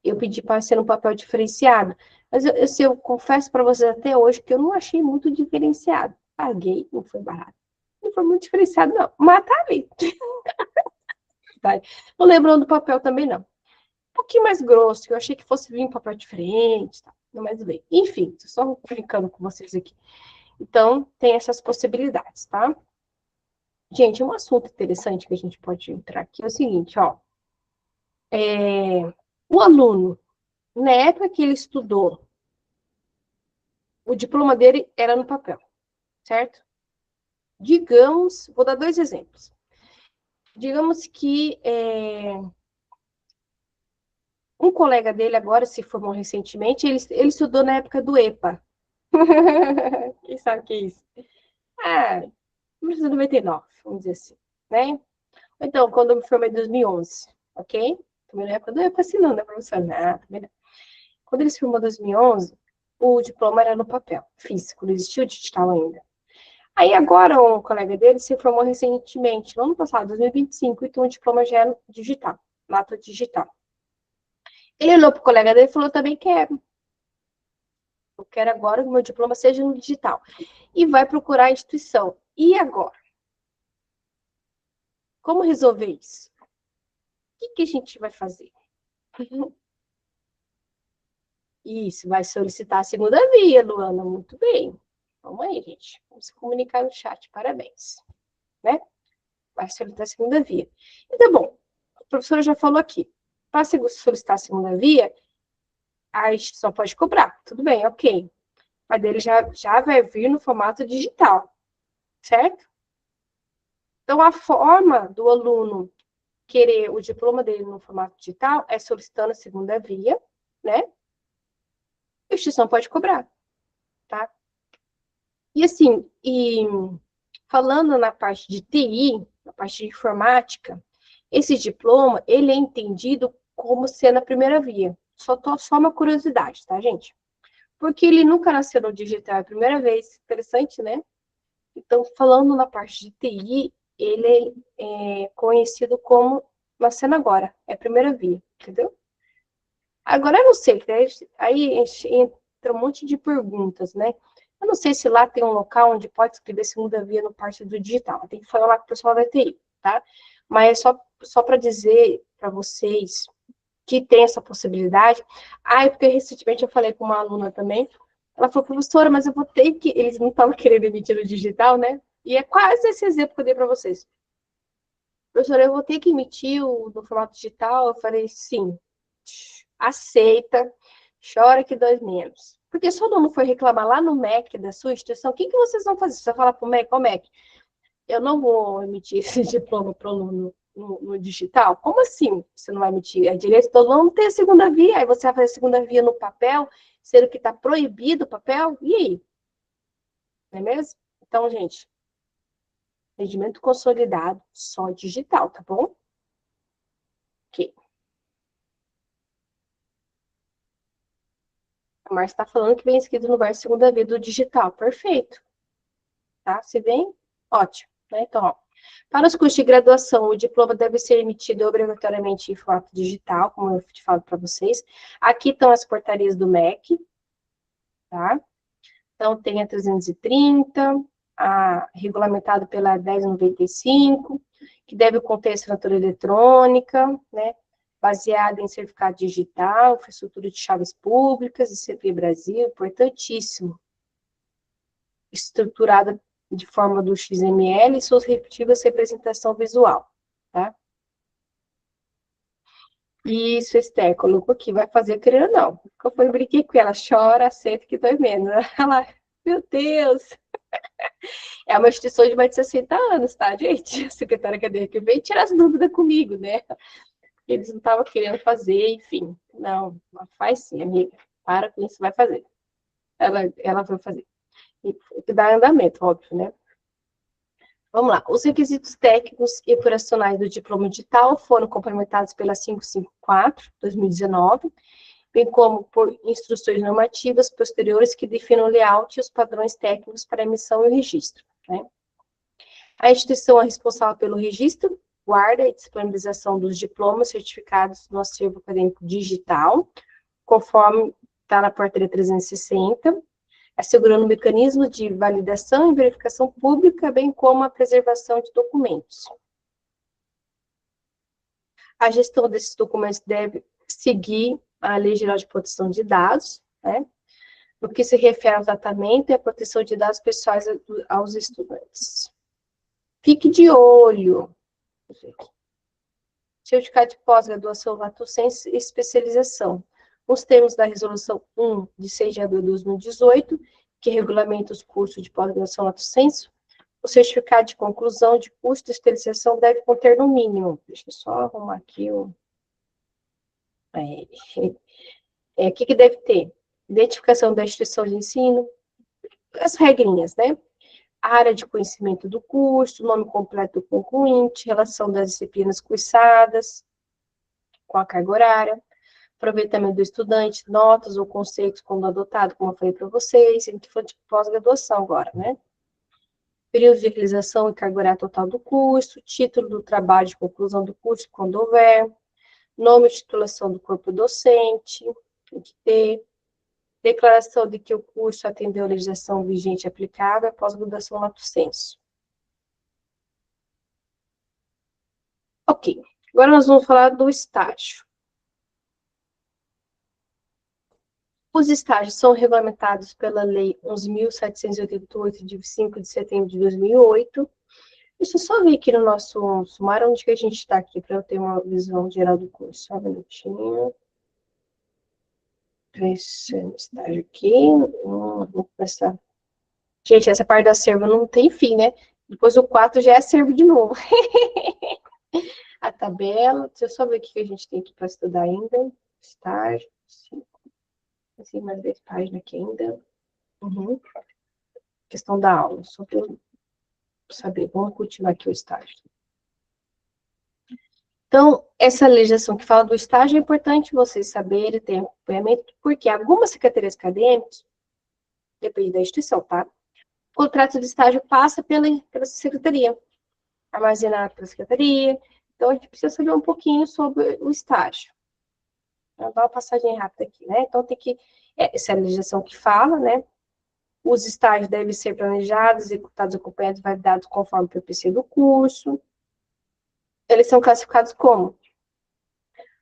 eu pedi para ser um papel diferenciado, mas eu confesso para vocês até hoje que eu não achei muito diferenciado. Paguei, não foi barato. Não foi muito diferenciado, não. Mas tá ali. Não lembro do papel também, não. Um pouquinho mais grosso, eu achei que fosse vir um papel diferente, tá? Não mais bem. Enfim, tô só brincando com vocês aqui. Então, tem essas possibilidades, tá? Gente, um assunto interessante que a gente pode entrar aqui é o seguinte, ó. O aluno, na época que ele estudou, o diploma dele era no papel, certo? Digamos, vou dar 2 exemplos. Digamos que um colega dele agora se formou recentemente, ele estudou na época do EPA. Quem sabe o que é isso? 1999, vamos dizer assim, né? Então, quando eu me formei em 2011, ok? Também na época do EPA, assim, não, né, professora? Não, também não. Quando ele se formou em 2011, o diploma era no papel, físico, não existia o digital ainda. Aí agora um colega dele se formou recentemente, no ano passado, 2025, então o diploma já é digital, lata digital. Ele olhou para o colega dele e falou, também quero. Eu quero agora que o meu diploma seja no digital. E vai procurar a instituição. E agora? Como resolver isso? O que a gente vai fazer? Isso, vai solicitar a segunda via, Luana, muito bem. Vamos aí, gente. Vamos se comunicar no chat, parabéns. Né? Vai solicitar a segunda via. Então, bom, a professora já falou aqui. Para solicitar a segunda via, a instituição pode cobrar. Tudo bem, ok. Mas dele já vai vir no formato digital, certo? Então, a forma do aluno querer o diploma dele no formato digital é solicitando a segunda via, né? A instituição pode cobrar, tá? E assim, falando na parte de TI, na parte de informática, esse diploma, ele é entendido como sendo a primeira via. Só uma curiosidade, tá, gente? Porque ele nunca nasceu no digital, é a primeira vez. Interessante, né? Então, falando na parte de TI, ele é conhecido como uma cena agora, é a primeira via, entendeu? Agora, eu não sei, né? Aí entra um monte de perguntas, né? Eu não sei se lá tem um local onde pode escrever segunda via no parte do digital. Tem que falar com o pessoal da TI, tá? Mas é só para dizer para vocês que tem essa possibilidade. Porque recentemente eu falei com uma aluna também, ela falou, professora, mas eu vou ter que... Eles não estavam querendo emitir no digital, né? E é quase esse exemplo que eu dei para vocês. Professora, eu vou ter que emitir no formato digital? Eu falei, sim. Aceita, chora que dói menos. Porque se o aluno for reclamar lá no MEC da sua instituição, o que vocês vão fazer? Você vai falar para o MEC, MEC, eu não vou emitir esse diploma para o aluno no digital? Como assim você não vai emitir? É direito todo mundo ter a segunda via, aí você vai fazer a segunda via no papel, sendo que está proibido o papel? E aí? Não é mesmo? Então, gente, rendimento consolidado, só digital, tá bom? Ok. A Márcia está falando que vem escrito no verso segunda via do digital. Perfeito. Tá? Se vem, ótimo. Né? Então, ó, para os cursos de graduação, o diploma deve ser emitido obrigatoriamente em formato digital, como eu te falo para vocês. Aqui estão as portarias do MEC, tá? Então, tem a 330, regulamentado pela 1095, que deve conter assinatura eletrônica, né? Baseada em certificado digital, infraestrutura de chaves públicas, ICP Brasil, importantíssimo. Estruturada de forma do XML e suas respectivas representação visual, tá? Isso, Esther, colocou aqui, vai fazer querer ou não. Eu brinquei com ela, chora, aceita que dói menos. Ela, meu Deus! É uma instituição de mais de 60 anos, tá, gente? A secretária acadêmica veio tirar as dúvidas comigo, né? Eles não estavam querendo fazer, enfim. Não, faz sim, amiga. Para com isso, vai fazer. Ela vai fazer. E dá andamento, óbvio, né? Vamos lá. Os requisitos técnicos e operacionais do diploma digital foram complementados pela 554/2019, bem como por instruções normativas posteriores que definem o layout e os padrões técnicos para emissão e registro, né? A instituição é responsável pelo registro, guarda e disponibilização dos diplomas certificados no acervo acadêmico digital, conforme está na portaria 360, assegurando mecanismos de validação e verificação pública, bem como a preservação de documentos. A gestão desses documentos deve seguir a Lei Geral de Proteção de Dados, né, no que se refere ao tratamento e à proteção de dados pessoais aos estudantes. Fique de olho. Certificado de pós-graduação, lato sensu e especialização. Os termos da Resolução 1, de 6 de abril de 2018, que regulamenta os cursos de pós-graduação lato sensu, o certificado de conclusão de curso de especialização deve conter no mínimo. Deixa eu só arrumar aqui o... que deve ter? Identificação da instituição de ensino, as regrinhas, né? A área de conhecimento do curso, nome completo do concluinte, relação das disciplinas cursadas com a carga horária, aproveitamento do estudante, notas ou conceitos quando adotado, como eu falei para vocês, a gente foi de pós-graduação agora, né? Período de realização e carga horária total do curso, título do trabalho de conclusão do curso, quando houver, nome e titulação do corpo docente, tem que ter, declaração de que o curso atendeu a legislação vigente aplicável após graduação lato sensu. Ok, agora nós vamos falar do estágio. Os estágios são regulamentados pela Lei 11.788, de 5 de setembro de 2008. Deixa eu só ver aqui no nosso sumário onde que a gente está aqui, para eu ter uma visão geral do curso. Só um minutinho. Esse estágio aqui. Vou começar. Gente, essa parte do acervo não tem fim, né? Depois o 4 já é acervo de novo. A tabela. Deixa eu só ver o que a gente tem aqui para estudar ainda. Estágio. 5. Assim, mais 10 páginas aqui ainda. Questão da aula. Só para eu saber. Vamos continuar aqui o estágio. Então, essa legislação que fala do estágio é importante vocês saberem, ter acompanhamento, porque algumas secretarias acadêmicas, depende da instituição, tá? O contrato de estágio passa pela secretaria, armazenado pela secretaria. Então, a gente precisa saber um pouquinho sobre o estágio. Vou dar uma passadinha rápida aqui, né? Então, essa é a legislação que fala, né? Os estágios devem ser planejados, executados, acompanhados e validados conforme o PPC do curso. Eles são classificados como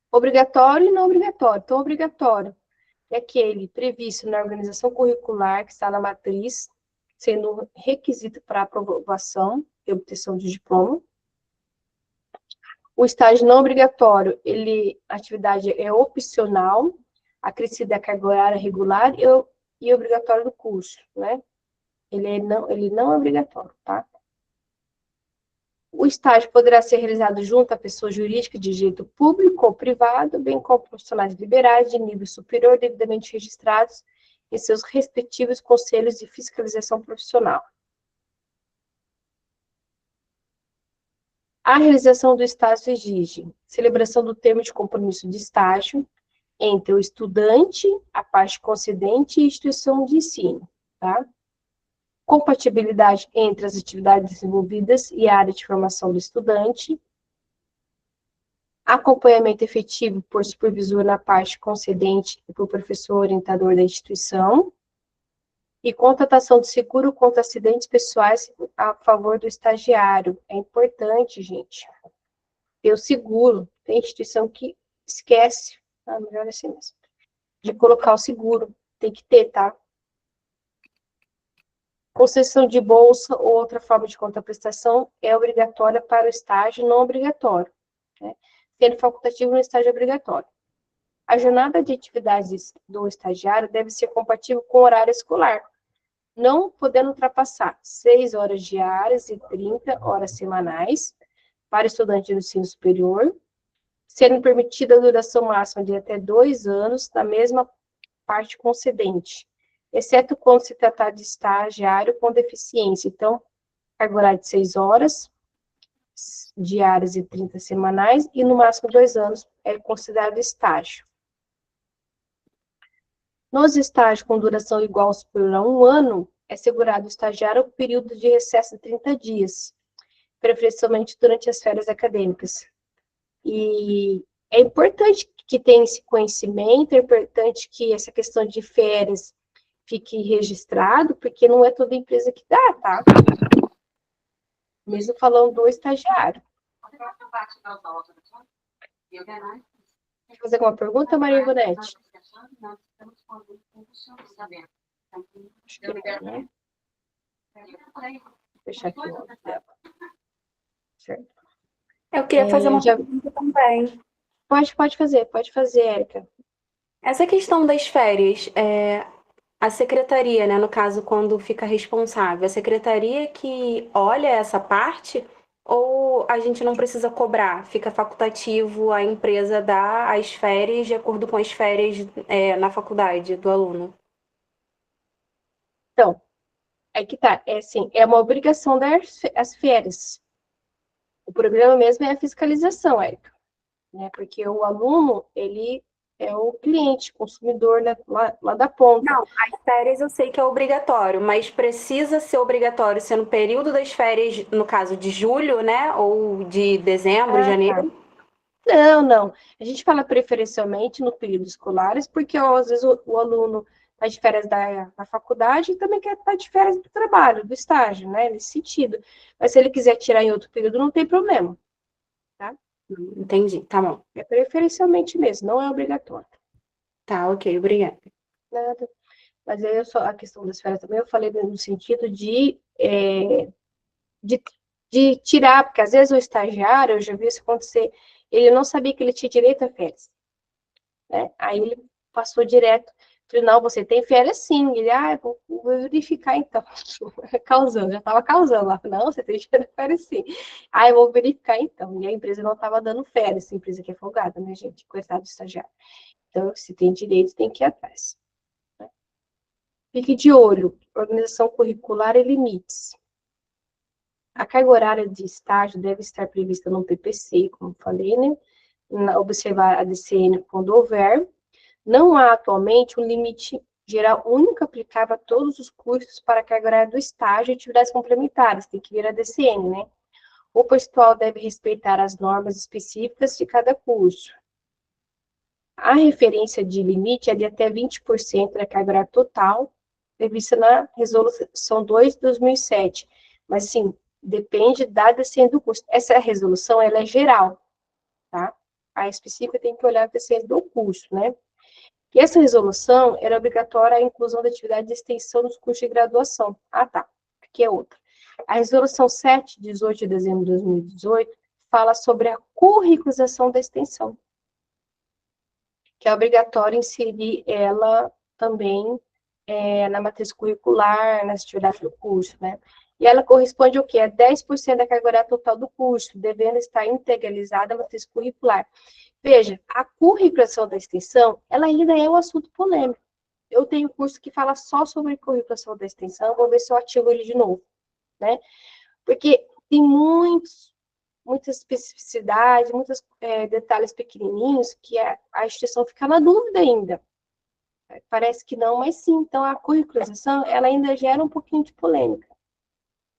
obrigatório e não obrigatório. Então, obrigatório é aquele previsto na organização curricular que está na matriz, sendo requisito para aprovação e obtenção de diploma. O estágio não obrigatório, a atividade é opcional, acrescida a carga horária regular e obrigatório do curso, né? Ele não é obrigatório, tá? O estágio poderá ser realizado junto à pessoa jurídica de direito público ou privado, bem como profissionais liberais de nível superior devidamente registrados em seus respectivos conselhos de fiscalização profissional. A realização do estágio exige celebração do termo de compromisso de estágio entre o estudante, a parte concedente e a instituição de ensino, tá? Compatibilidade entre as atividades desenvolvidas e a área de formação do estudante, acompanhamento efetivo por supervisor na parte concedente e por professor orientador da instituição, e contratação de seguro contra acidentes pessoais a favor do estagiário. É importante, gente, ter o seguro. Tem instituição que esquece, melhor assim mesmo, de colocar o seguro. Tem que ter, tá? Concessão de bolsa ou outra forma de contraprestação é obrigatória para o estágio não obrigatório, né? Sendo facultativo no estágio obrigatório. A jornada de atividades do estagiário deve ser compatível com o horário escolar, não podendo ultrapassar 6 horas diárias e 30 horas semanais para estudante do ensino superior, sendo permitida a duração máxima de até 2 anos da mesma parte concedente, exceto quando se tratar de estagiário com deficiência. Então, carga horária de 6 horas diárias e 30 semanais, e no máximo 2 anos é considerado estágio. Nos estágios com duração igual ou superior a 1 ano, é assegurado ao estagiário o período de recesso de 30 dias, preferencialmente durante as férias acadêmicas. E é importante que tenha esse conhecimento, é importante que essa questão de férias fique registrado, porque não é toda empresa que dá, tá? Mesmo falando do estagiário. Quer fazer alguma pergunta, Maria Ivonete? Acho que não, né? Vou fechar aqui o nome dela. Certo. Eu queria fazer uma pergunta também. Pode fazer, Érica. Essa questão das férias, a secretaria, né, no caso, quando fica responsável, a secretaria que olha essa parte ou a gente não precisa cobrar? Fica facultativo a empresa dar as férias de acordo com as férias na faculdade do aluno? Então, aí que tá. É assim, é uma obrigação dar as férias. O problema mesmo é a fiscalização, Érica, né? Porque o aluno, ele é o cliente, consumidor lá da ponta. Não, as férias eu sei que é obrigatório, mas precisa ser obrigatório ser no período das férias, no caso de julho, né? Ou de dezembro, janeiro? Tá. Não. A gente fala preferencialmente no período escolares, porque às vezes o aluno está de férias da faculdade e também quer estar de férias do trabalho, do estágio, né? Nesse sentido. Mas se ele quiser tirar em outro período, não tem problema. Tá? Entendi, tá bom. É preferencialmente mesmo, não é obrigatório. Tá, ok, obrigada. Nada. Mas aí a questão das férias também eu falei no sentido de tirar, porque às vezes o estagiário, eu já vi isso acontecer, ele não sabia que ele tinha direito a férias, né? Aí ele passou direto. Falei, não, você tem férias sim. Ele, vou verificar então. Já estava causando lá. Não, você tem férias sim. Eu vou verificar então. E a empresa não estava dando férias, essa empresa que é folgada, né, gente? Coitado do estagiário. Então, se tem direito, tem que ir atrás. Né? Fique de olho. Organização curricular e limites. A carga horária de estágio deve estar prevista no PPC, como falei, né? Observar a DCN quando houver. Não há atualmente um limite geral único aplicável a todos os cursos para a carga horária do estágio e atividades complementares, tem que vir a DCN, né? O percentual deve respeitar as normas específicas de cada curso. A referência de limite é de até 20% da carga horária total, prevista na Resolução 2 de 2007. Mas, sim, depende da DCN do curso. Essa resolução, ela é geral, tá? A específica tem que olhar a DCN do curso, né? E essa resolução era obrigatória a inclusão da atividade de extensão nos cursos de graduação. Ah, tá, aqui é outra. A resolução 7, de 18 de dezembro de 2018, fala sobre a curricularização da extensão, que é obrigatório inserir ela também na matriz curricular, nas atividades do curso, né? E ela corresponde ao quê? A 10% da carga horária total do curso, devendo estar integralizada a matriz curricular. Veja, a curricularização da extensão, ela ainda é um assunto polêmico. Eu tenho curso que fala só sobre curricularização da extensão, vou ver se eu ativo ele de novo, né? Porque tem muitas especificidades, muitos detalhes pequenininhos que a instituição fica na dúvida ainda. Parece que não, mas sim. Então, a curricularização, ela ainda gera um pouquinho de polêmica.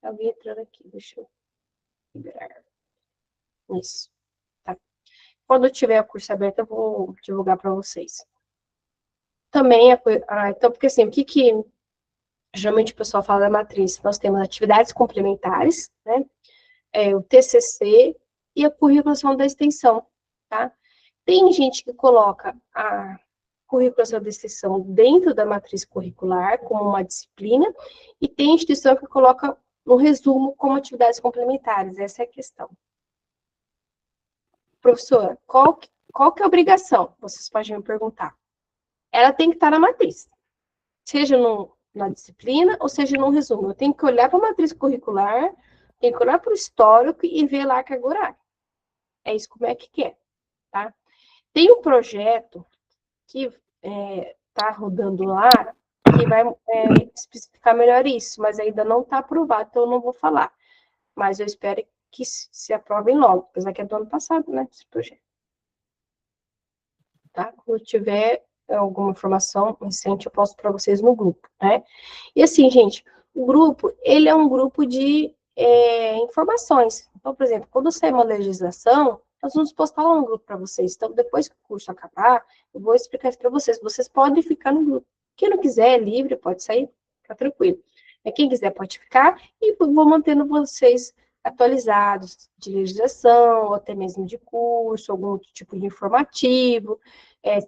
Alguém entrando aqui, deixa eu liberar. Isso. Tá. Quando eu tiver o curso aberto, eu vou divulgar para vocês. Também, então, porque assim, o que geralmente o pessoal fala da matriz? Nós temos atividades complementares, né? O TCC e a curricularização da extensão, tá? Tem gente que coloca a curricularização da extensão dentro da matriz curricular, como uma disciplina, e tem instituição que coloca no resumo como atividades complementares, essa é a questão. Professora, qual que é a obrigação? Vocês podem me perguntar. Ela tem que estar na matriz, seja na disciplina ou seja no resumo. Eu tenho que olhar para a matriz curricular, tenho que olhar para o histórico e ver lá a carga horária. É isso como é que é, tá? Tem um projeto que está rodando lá, que vai especificar melhor isso, mas ainda não está aprovado, então eu não vou falar. Mas eu espero que se aprovem logo, apesar que é do ano passado, né, esse projeto. Tá? Quando tiver alguma informação recente, eu posto para vocês no grupo, né? E assim, gente, o grupo, ele é um grupo de informações. Então, por exemplo, quando sair uma legislação, nós vamos postar lá no grupo para vocês. Então, depois que o curso acabar, eu vou explicar isso para vocês. Vocês podem ficar no grupo. Quem não quiser, é livre, pode sair, fica tranquilo. Quem quiser pode ficar e vou mantendo vocês atualizados de legislação, ou até mesmo de curso, algum outro tipo de informativo.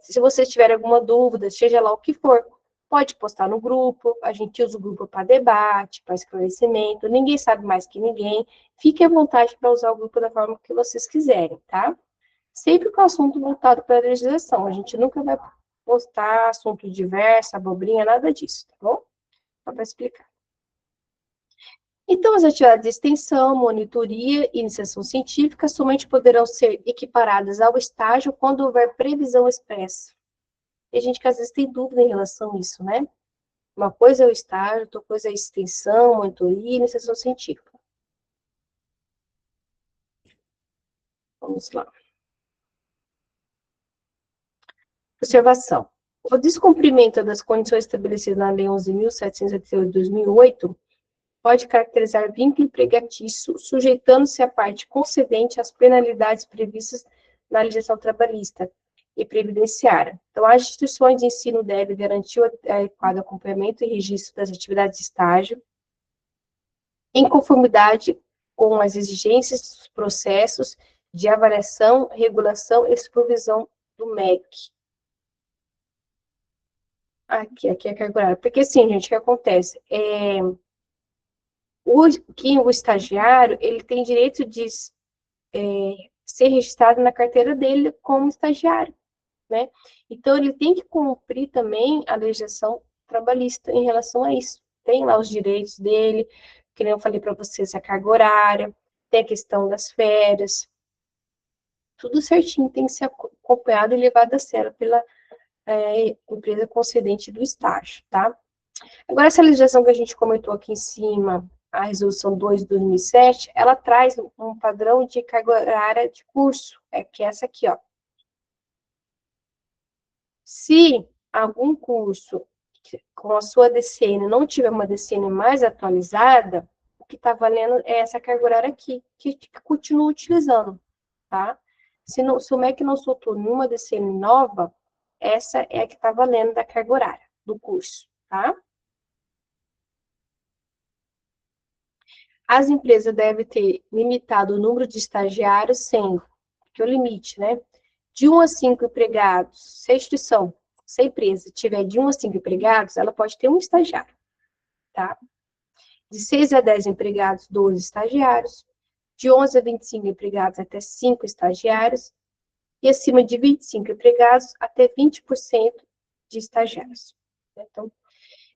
Se vocês tiverem alguma dúvida, seja lá o que for, pode postar no grupo, a gente usa o grupo para debate, para esclarecimento, ninguém sabe mais que ninguém, fique à vontade para usar o grupo da forma que vocês quiserem, tá? Sempre com o assunto voltado para a legislação, a gente nunca vai postar assunto diverso, abobrinha, nada disso, tá bom? Só para explicar. Então, as atividades de extensão, monitoria e iniciação científica somente poderão ser equiparadas ao estágio quando houver previsão expressa. Tem gente que às vezes tem dúvida em relação a isso, né? Uma coisa é o estágio, outra coisa é a extensão, monitoria e iniciação científica. Vamos lá. Observação. O descumprimento das condições estabelecidas na Lei 11.788 de 2008 pode caracterizar vínculo empregatício, sujeitando-se a parte concedente às penalidades previstas na legislação trabalhista e previdenciária. Então, as instituições de ensino devem garantir o adequado acompanhamento e registro das atividades de estágio, em conformidade com as exigências dos processos de avaliação, regulação e supervisão do MEC. Aqui é a carga horária. Porque, assim, gente, o que acontece? O estagiário, ele tem direito de ser registrado na carteira dele como estagiário, né? Então, ele tem que cumprir também a legislação trabalhista em relação a isso. Tem lá os direitos dele, que nem eu falei para vocês, a carga horária, tem a questão das férias, tudo certinho tem que ser acompanhado e levado a sério pela empresa concedente do estágio, tá? Agora, essa legislação que a gente comentou aqui em cima, a Resolução 2 de 2007, ela traz um padrão de carga horária de curso, que é essa aqui, ó. Se algum curso com a sua DCN não tiver uma DCN mais atualizada, o que está valendo é essa carga horária aqui, que continua utilizando, tá? Se o MEC não soltou nenhuma DCN nova, essa é a que está valendo da carga horária do curso, tá? As empresas devem ter limitado o número de estagiários sendo, que é o limite, né? De 1 a 5 empregados, se a instituição, se a empresa tiver de 1 a 5 empregados, ela pode ter um estagiário, tá? De 6 a 10 empregados, 12 estagiários. De 11 a 25 empregados, até 5 estagiários. E acima de 25 empregados, até 20% de estagiários. Então,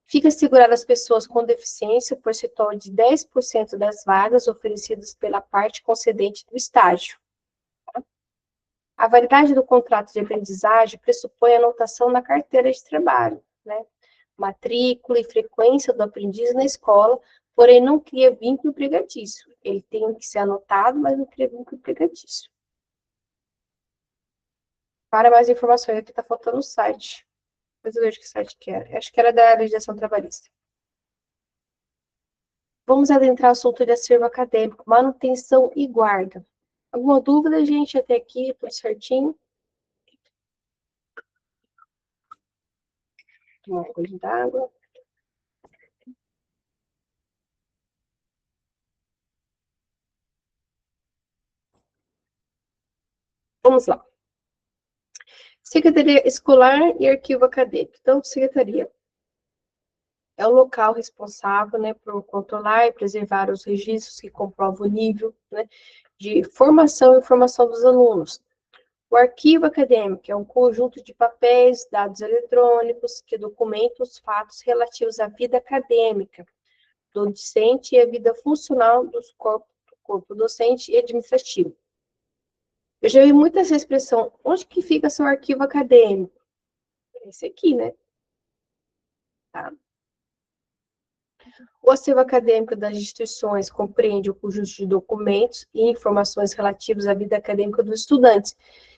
fica assegurado às pessoas com deficiência o percentual de 10% das vagas oferecidas pela parte concedente do estágio. A validade do contrato de aprendizagem pressupõe a anotação na carteira de trabalho, né? Matrícula e frequência do aprendiz na escola, porém não cria vínculo empregatício. Ele tem que ser anotado, mas não cria vínculo empregatício. Para mais informações, aqui está faltando o site. Mas eu vejo que site que era. Acho que era da legislação trabalhista. Vamos adentrar o assunto de acervo acadêmico, manutenção e guarda. Alguma dúvida, gente, até aqui? Tudo certinho? Uma coisa d'água. Vamos lá. Secretaria Escolar e Arquivo Acadêmico. Então, secretaria é o local responsável, né, por controlar e preservar os registros que comprovam o nível, né, de formação e formação dos alunos. O arquivo acadêmico é um conjunto de papéis, dados eletrônicos que documentam os fatos relativos à vida acadêmica do docente e à vida funcional do corpo docente e administrativo. Eu já vi muito essa expressão, onde que fica seu arquivo acadêmico? Esse aqui, né? Tá. O acervo acadêmico das instituições compreende o conjunto de documentos e informações relativos à vida acadêmica dos estudantes.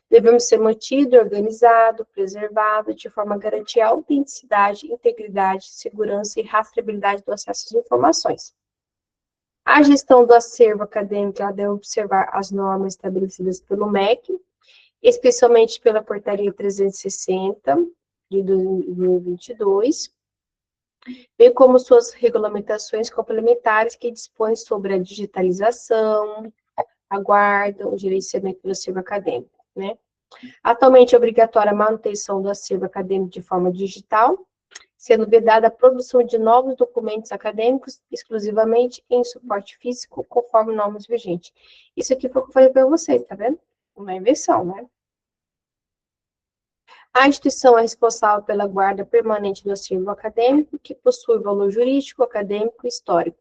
Devemos ser mantido, organizado, preservado, de forma a garantir a autenticidade, integridade, segurança e rastreabilidade do acesso às informações. A gestão do acervo acadêmico deve observar as normas estabelecidas pelo MEC, especialmente pela Portaria 360, de 2022, bem como suas regulamentações complementares que dispõem sobre a digitalização, a guarda, o gerenciamento do acervo acadêmico, né? Atualmente é obrigatória a manutenção do acervo acadêmico de forma digital, sendo vedada a produção de novos documentos acadêmicos exclusivamente em suporte físico, conforme normas vigentes. Isso aqui foi o que eu falei para vocês, tá vendo? Uma inversão, né? A instituição é responsável pela guarda permanente do acervo acadêmico, que possui valor jurídico, acadêmico e histórico,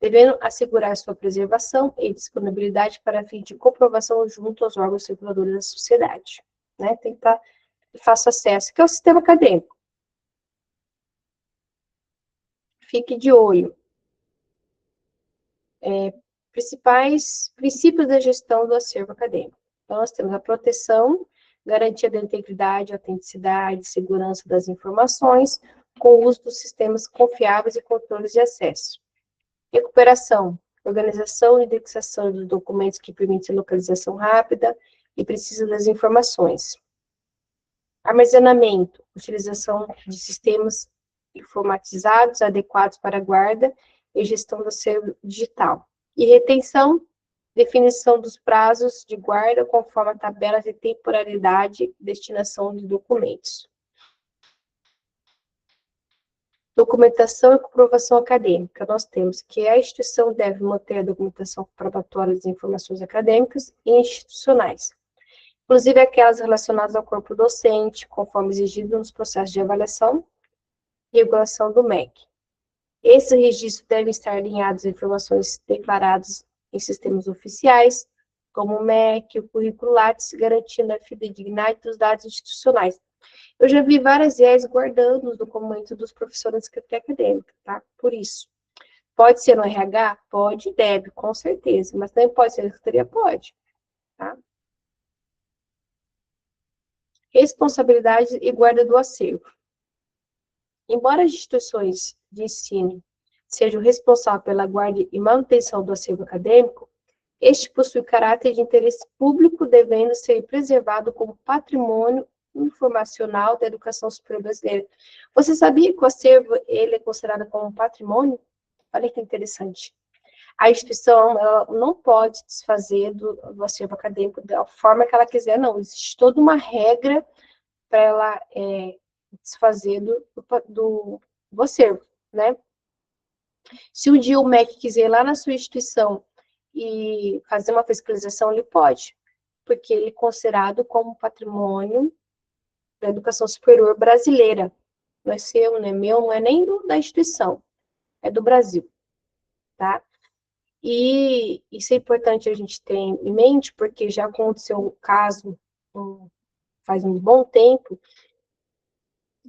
devendo assegurar sua preservação e disponibilidade para fim de comprovação junto aos órgãos reguladores da sociedade. Né? Tem que estar de fácil acesso, que é o sistema acadêmico. Fique de olho. Principais princípios da gestão do acervo acadêmico. Então, nós temos a proteção, garantia da integridade, autenticidade, segurança das informações, com o uso dos sistemas confiáveis e controles de acesso. Recuperação, organização e indexação dos documentos que permitem localização rápida e precisa das informações. Armazenamento, utilização de sistemas informatizados adequados para a guarda e gestão do acervo digital. E retenção, definição dos prazos de guarda conforme a tabela de temporalidade e destinação de documentos. Documentação e comprovação acadêmica. Nós temos que a instituição deve manter a documentação comprobatória das informações acadêmicas e institucionais, inclusive aquelas relacionadas ao corpo docente, conforme exigido nos processos de avaliação e regulação do MEC. Esses registros devem estar alinhados às informações declaradas em sistemas oficiais, como o MEC, o currículo Lattes, garantindo a fidedignidade dos dados institucionais. Eu já vi várias IES guardando os documentos dos professores da Secretaria Acadêmica, tá? Por isso. Pode ser no RH? Pode, deve, com certeza. Mas também pode ser na Secretaria? Pode, tá? Responsabilidade e guarda do acervo. Embora as instituições de ensino sejam responsáveis pela guarda e manutenção do acervo acadêmico, este possui caráter de interesse público, devendo ser preservado como patrimônio informacional da educação superior brasileira. Você sabia que o acervo ele é considerado como um patrimônio? Olha que interessante. A instituição ela não pode desfazer do acervo acadêmico da forma que ela quiser, não. Existe toda uma regra para ela desfazer do acervo, né? Se um dia o MEC quiser ir lá na sua instituição e fazer uma fiscalização, ele pode, porque ele é considerado como patrimônio da educação superior brasileira. Não é seu, não é meu, não é nem da instituição, é do Brasil, tá? E isso é importante a gente ter em mente, porque já aconteceu um caso faz um bom tempo,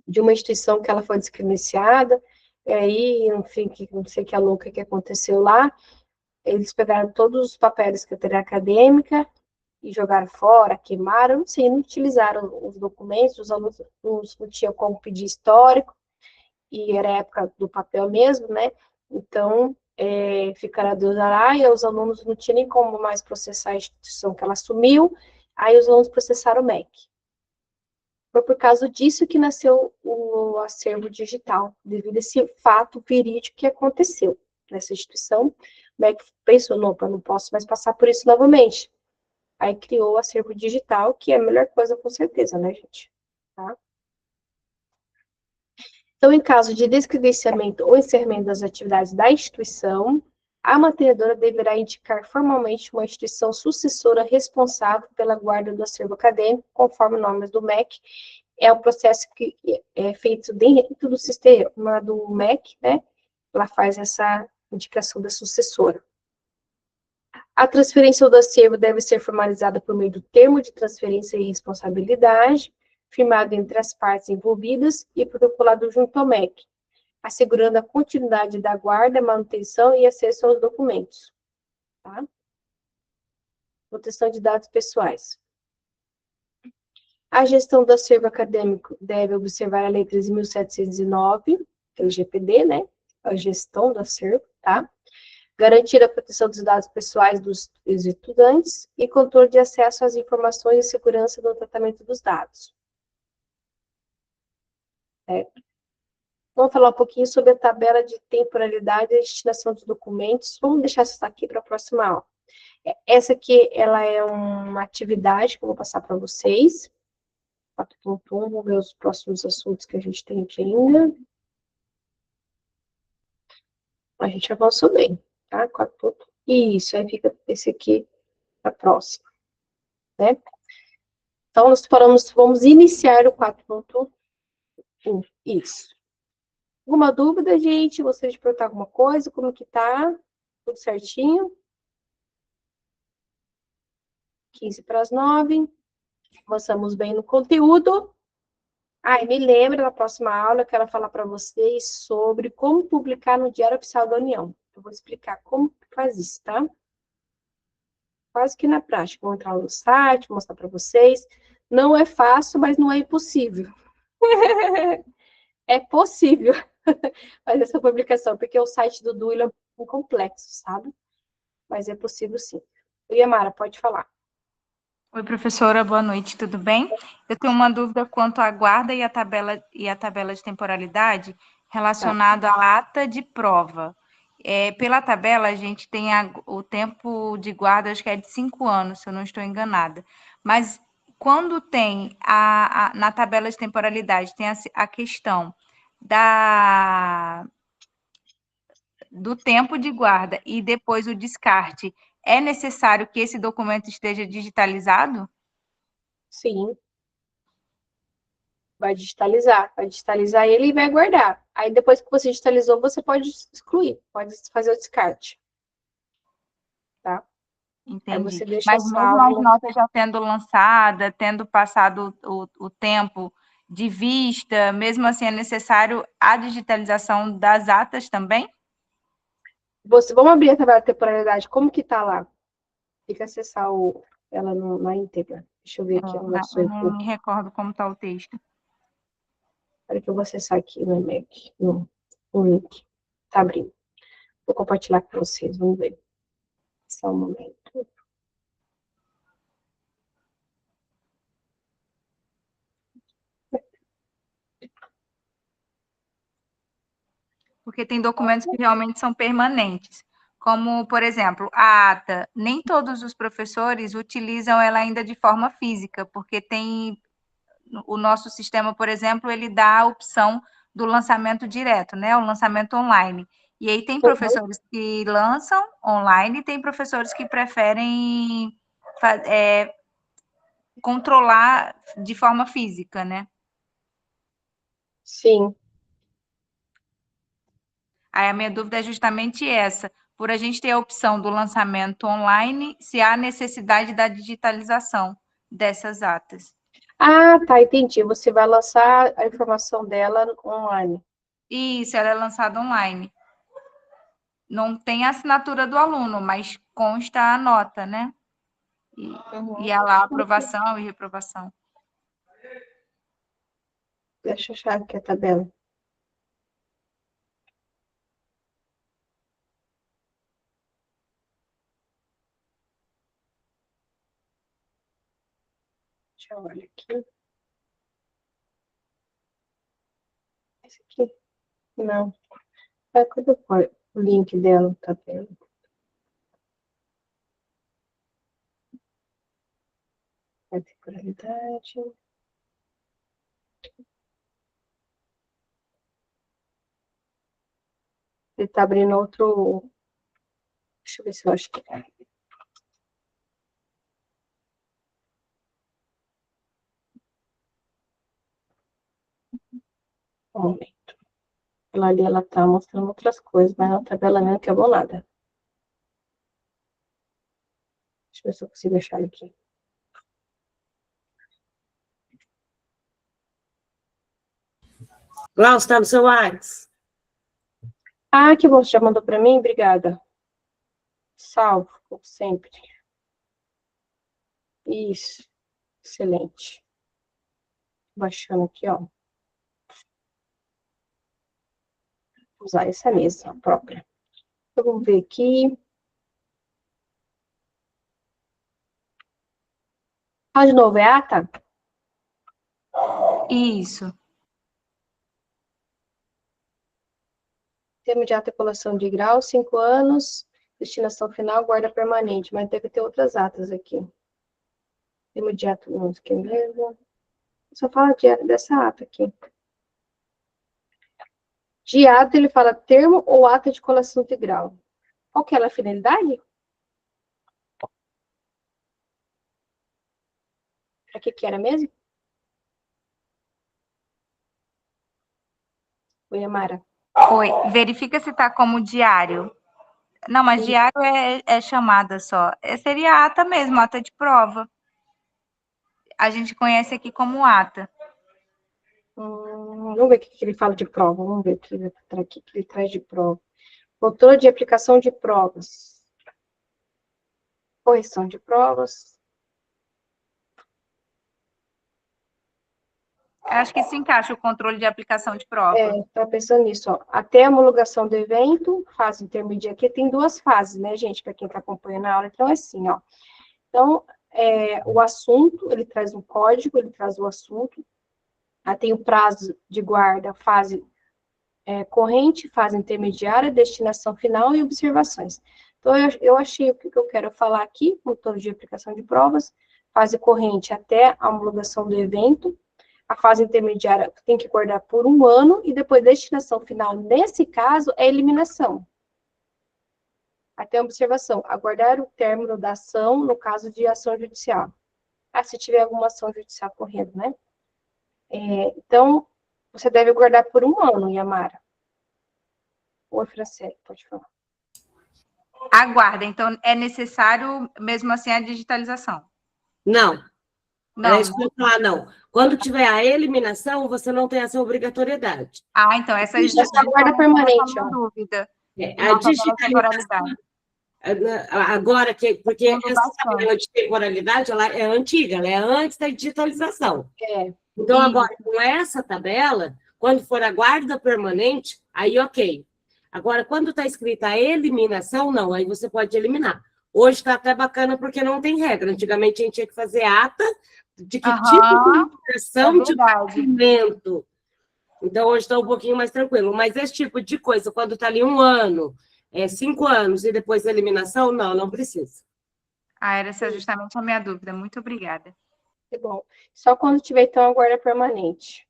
de uma instituição que ela foi descredenciada, e aí, enfim, não sei que a louca que aconteceu lá, eles pegaram todos os papéis da Secretaria Acadêmica e jogaram fora, queimaram, sim, não utilizaram os documentos, os alunos não tinham como pedir histórico, e era a época do papel mesmo, né? Então, ficaram a Deus dará, e os alunos não tinham nem como mais processar a instituição que ela assumiu, aí os alunos processaram o MEC. Foi por causa disso que nasceu o acervo digital, devido a esse fato verídico que aconteceu nessa instituição. O MEC pensou, não, eu não posso mais passar por isso novamente. Aí criou o acervo digital, que é a melhor coisa, com certeza, né, gente? Tá? Então, em caso de descredenciamento ou encerramento das atividades da instituição, a mantenedora deverá indicar formalmente uma instituição sucessora responsável pela guarda do acervo acadêmico, conforme normas do MEC. É um processo que é feito dentro do sistema do MEC, né? Ela faz essa indicação da sucessora. A transferência do acervo deve ser formalizada por meio do termo de transferência e responsabilidade, firmado entre as partes envolvidas e protocolado junto ao MEC, assegurando a continuidade da guarda, manutenção e acesso aos documentos. Tá? Proteção de dados pessoais. A gestão do acervo acadêmico deve observar a Lei 13.709, LGPD, né? A gestão do acervo, tá? Garantir a proteção dos dados pessoais dos estudantes e controle de acesso às informações e segurança no tratamento dos dados. Vamos falar um pouquinho sobre a tabela de temporalidade e destinação dos documentos. Vamos deixar isso aqui para a próxima aula. Essa aqui, ela é uma atividade que eu vou passar para vocês. 4.1, vamos ver os próximos assuntos que a gente tem aqui ainda. A gente avançou bem, tá? 4.1. Isso, aí fica esse aqui para a próxima, né? Então, nós vamos iniciar o 4.1. Isso. Alguma dúvida, gente? Gostaria de perguntar alguma coisa? Como que tá? Tudo certinho? 8:45. Avançamos bem no conteúdo. E me lembra, na próxima aula, eu quero falar para vocês sobre como publicar no Diário Oficial da União. Eu vou explicar como faz isso, tá? Quase que na prática. Vou entrar no site, mostrar para vocês. Não é fácil, mas não é impossível. É possível fazer essa publicação, porque o site do Du é um complexo, sabe? Mas é possível sim. Yamara, pode falar. Oi, professora, boa noite, tudo bem? Eu tenho uma dúvida quanto à guarda e a tabela de temporalidade relacionado à ata de prova. Pela tabela, a gente tem o tempo de guarda, acho que é de 5 anos, se eu não estou enganada. Mas quando tem na tabela de temporalidade, tem a questão do tempo de guarda e depois o descarte, é necessário que esse documento esteja digitalizado? Sim. Vai digitalizar ele e vai guardar. Aí depois que você digitalizou, você pode excluir, pode fazer o descarte. Tá? Entendi. Aí você deixa Mas mesmo as notas já tendo lançada, tendo passado o tempo de vista, mesmo assim é necessário a digitalização das atas também? Vamos abrir a tabela de temporalidade, como que tá lá? Tem que acessar ela na íntegra. Deixa eu ver aqui no nosso Eu não me recordo como está o texto. Espera que eu vou acessar aqui no e-mail, no link. Tá abrindo. Vou compartilhar com vocês, vamos ver. Só um momento. Porque tem documentos que realmente são permanentes. Como, por exemplo, a ata. Nem todos os professores utilizam ela ainda de forma física, porque tem o nosso sistema, por exemplo, ele dá a opção do lançamento direto, né? O lançamento online. E aí tem professores que lançam online, e tem professores que preferem controlar de forma física, né? Sim. Aí a minha dúvida é justamente essa, por a gente ter a opção do lançamento online, se há necessidade da digitalização dessas atas. Ah, tá, entendi. Você vai lançar a informação dela online. Isso, ela é lançada online. Não tem a assinatura do aluno, mas consta a nota, né? E há lá aprovação e reprovação. Deixa eu achar aqui a tabela. Deixa eu olhar aqui. Esse aqui? Não. Quando eu pôr o link dela, tabela. Particularidade. Ele tá abrindo outro. Deixa eu ver se eu acho que é. Um momento. Ela ali, ela tá mostrando outras coisas, mas na tabela mesmo que é bolada. Deixa eu ver se eu consigo achar aqui. Glaucio, tá no seu WhatsApp? Ah, que bom, você já mandou para mim? Obrigada. Salvo, como sempre. Isso. Excelente. Baixando aqui, ó. Vou usar essa mesma, a própria. Então, vamos ver aqui. Ah, de novo, é a ata? Isso. Termo de ata e colação de grau, 5 anos. Destinação final, guarda permanente. Mas deve ter outras atas aqui. Termo de ata, não, isso aqui é mesmo. Só fala dessa ata aqui. De ata, ele fala termo ou ata de colação de grau. Qual que é a finalidade? Para que era mesmo? Oi, Amara. Oi, verifica se está como diário. Não, mas diário é chamada só. Seria a ata mesmo, ata de prova. A gente conhece aqui como ata. Vamos ver o que ele fala de prova. Vamos ver o que ele traz de prova. Controle de aplicação de provas. Correção de provas. Acho que se encaixa o controle de aplicação de prova. Estava pensando nisso, ó. Até a homologação do evento, fase intermediária. Aqui tem 2 fases, né, gente? Para quem está acompanhando a aula. Então, é assim, ó. Então, o assunto, ele traz um código, ele traz o assunto. Aí tem o prazo de guarda, fase corrente, fase intermediária, destinação final e observações. Então, eu achei o que eu quero falar aqui, controle de aplicação de provas, fase corrente até a homologação do evento, a fase intermediária tem que guardar por 1 ano, e depois destinação final, nesse caso, é eliminação. Até a observação, aguardar o término da ação, no caso de ação judicial. Se tiver alguma ação judicial correndo, né? Então, você deve guardar por 1 ano, Yamara. Oi, Francine, pode falar. Aguarda, então é necessário, mesmo assim, a digitalização? Não. Não. Era isso que eu ia falar, não. Quando tiver a eliminação, você não tem essa obrigatoriedade. Então essa Isso é guarda permanente, ó. Dúvida. A digitalização. Agora, porque essa tabela de temporalidade, ela é antiga, ela é antes da digitalização. Então, agora, com essa tabela, Quando for a guarda permanente, aí ok. Agora, quando está escrita a eliminação, não, aí você pode eliminar. Hoje está até bacana porque não tem regra. Antigamente a gente tinha que fazer ata de que tipo de eliminação de documento. Então, hoje está um pouquinho mais tranquilo. Mas esse tipo de coisa, quando está ali 1 ano, 5 anos e depois a eliminação, não precisa. Era essa justamente a minha dúvida. Muito obrigada. Tá bom. Só quando tiver, então, a guarda permanente.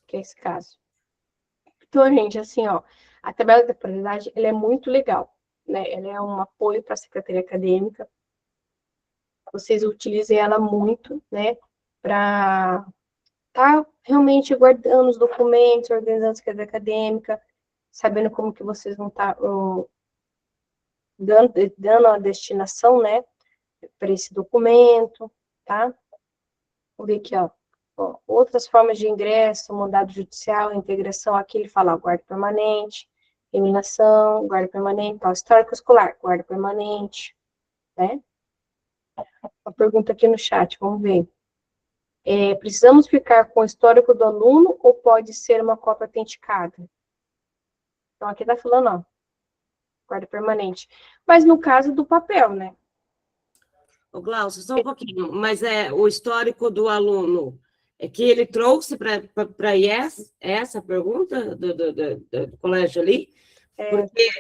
Que é esse caso. Então, gente, assim, ó, a tabela de temporalidade, ela é muito legal, né? Ela é um apoio para a Secretaria Acadêmica. Vocês utilizem ela muito, né? Para estar realmente guardando os documentos, organizando a Secretaria Acadêmica, sabendo como que vocês vão estar dando a destinação, né? Para esse documento, tá? Vou ver aqui, ó. Outras formas de ingresso, mandado judicial, integração, aqui ele fala, ó, guarda permanente, eliminação, guarda permanente, ó, histórico escolar, guarda permanente, né? Uma pergunta aqui no chat, vamos ver. Precisamos ficar com o histórico do aluno ou pode ser uma cópia autenticada? Então, aqui tá falando, ó, guarda permanente. Mas no caso do papel, né? Ô, Glaucio, só um pouquinho, mas o histórico do aluno que ele trouxe para IES, essa pergunta do colégio ali? Porque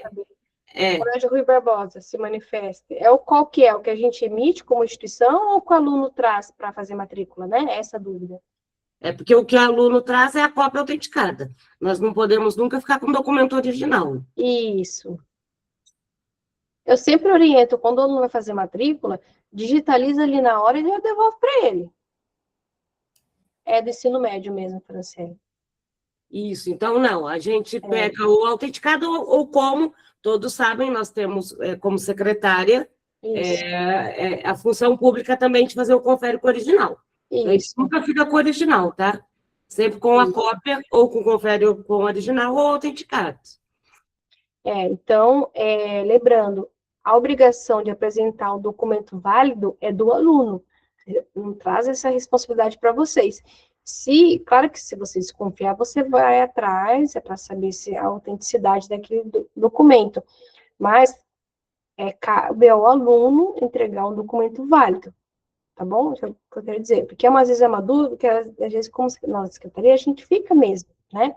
Colégio Rui Barbosa, se manifeste. Qual que é? O que a gente emite como instituição ou o que o aluno traz para fazer matrícula, né? Essa a dúvida. Porque o que o aluno traz é a cópia autenticada. Nós não podemos nunca ficar com o documento original. Isso. Eu sempre oriento, quando o aluno vai fazer matrícula, digitaliza ali na hora e já devolve para ele. É do ensino médio mesmo, Franciele. Isso, então não, a gente pega o autenticado ou como todos sabem, nós temos como secretária a função pública também de fazer o confere com o original. Então, isso nunca fica com o original, tá? Sempre com a cópia, ou com o confere com o original, ou autenticado. Então, lembrando, a obrigação de apresentar um documento válido é do aluno. Não traz essa responsabilidade para vocês. Claro que se você desconfiar, você vai atrás, para saber se a autenticidade daquele documento. Mas cabe ao aluno entregar um documento válido, tá bom? Isso é o que eu quero dizer. Porque às vezes é uma dúvida, que às vezes, como nós, secretaria, a gente fica mesmo, né?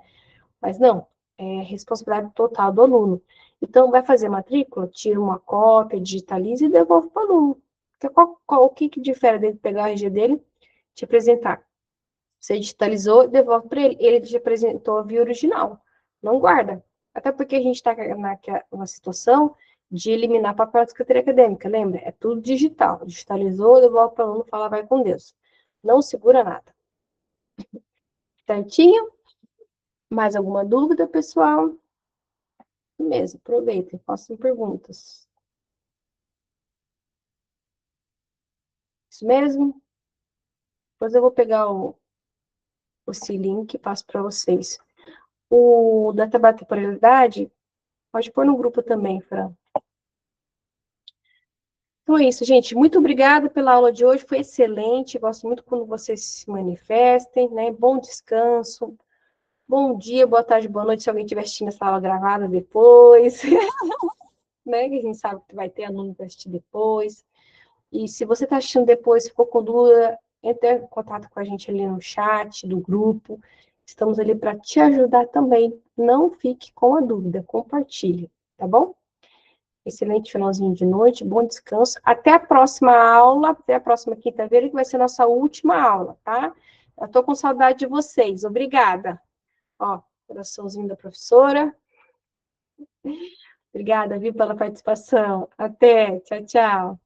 Mas não, é responsabilidade total do aluno. Então, vai fazer matrícula, tira uma cópia, digitaliza e devolve para o aluno. O que difere dele pegar o RG dele, te apresentar? Você digitalizou, devolve para ele. Ele te apresentou a via original. Não guarda. Até porque a gente está numa situação de eliminar papel da Secretaria Acadêmica, lembra? É tudo digital. Digitalizou, devolve para o aluno, fala, vai com Deus. Não segura nada. Certinho? Mais alguma dúvida, pessoal? Mesmo, aproveitem, façam perguntas. Isso mesmo? Depois eu vou pegar esse link e passo para vocês. O da temporalidade, pode pôr no grupo também, Fran. Então é isso, gente. Muito obrigada pela aula de hoje, foi excelente. Gosto muito quando vocês se manifestem, né? Bom descanso. Bom dia, boa tarde, boa noite, se alguém estiver assistindo essa aula gravada depois. Né? Que a gente sabe que vai ter aluno para assistir depois. E se você está assistindo depois, ficou com dúvida, entre em contato com a gente ali no chat do grupo. Estamos ali para te ajudar também. Não fique com a dúvida, compartilhe, tá bom? Excelente finalzinho de noite, bom descanso. Até a próxima aula, até a próxima quinta-feira, que vai ser a nossa última aula, tá? Eu estou com saudade de vocês. Obrigada. Ó, coraçãozinho da professora. Obrigada, viu, pela participação. Até. Tchau, tchau.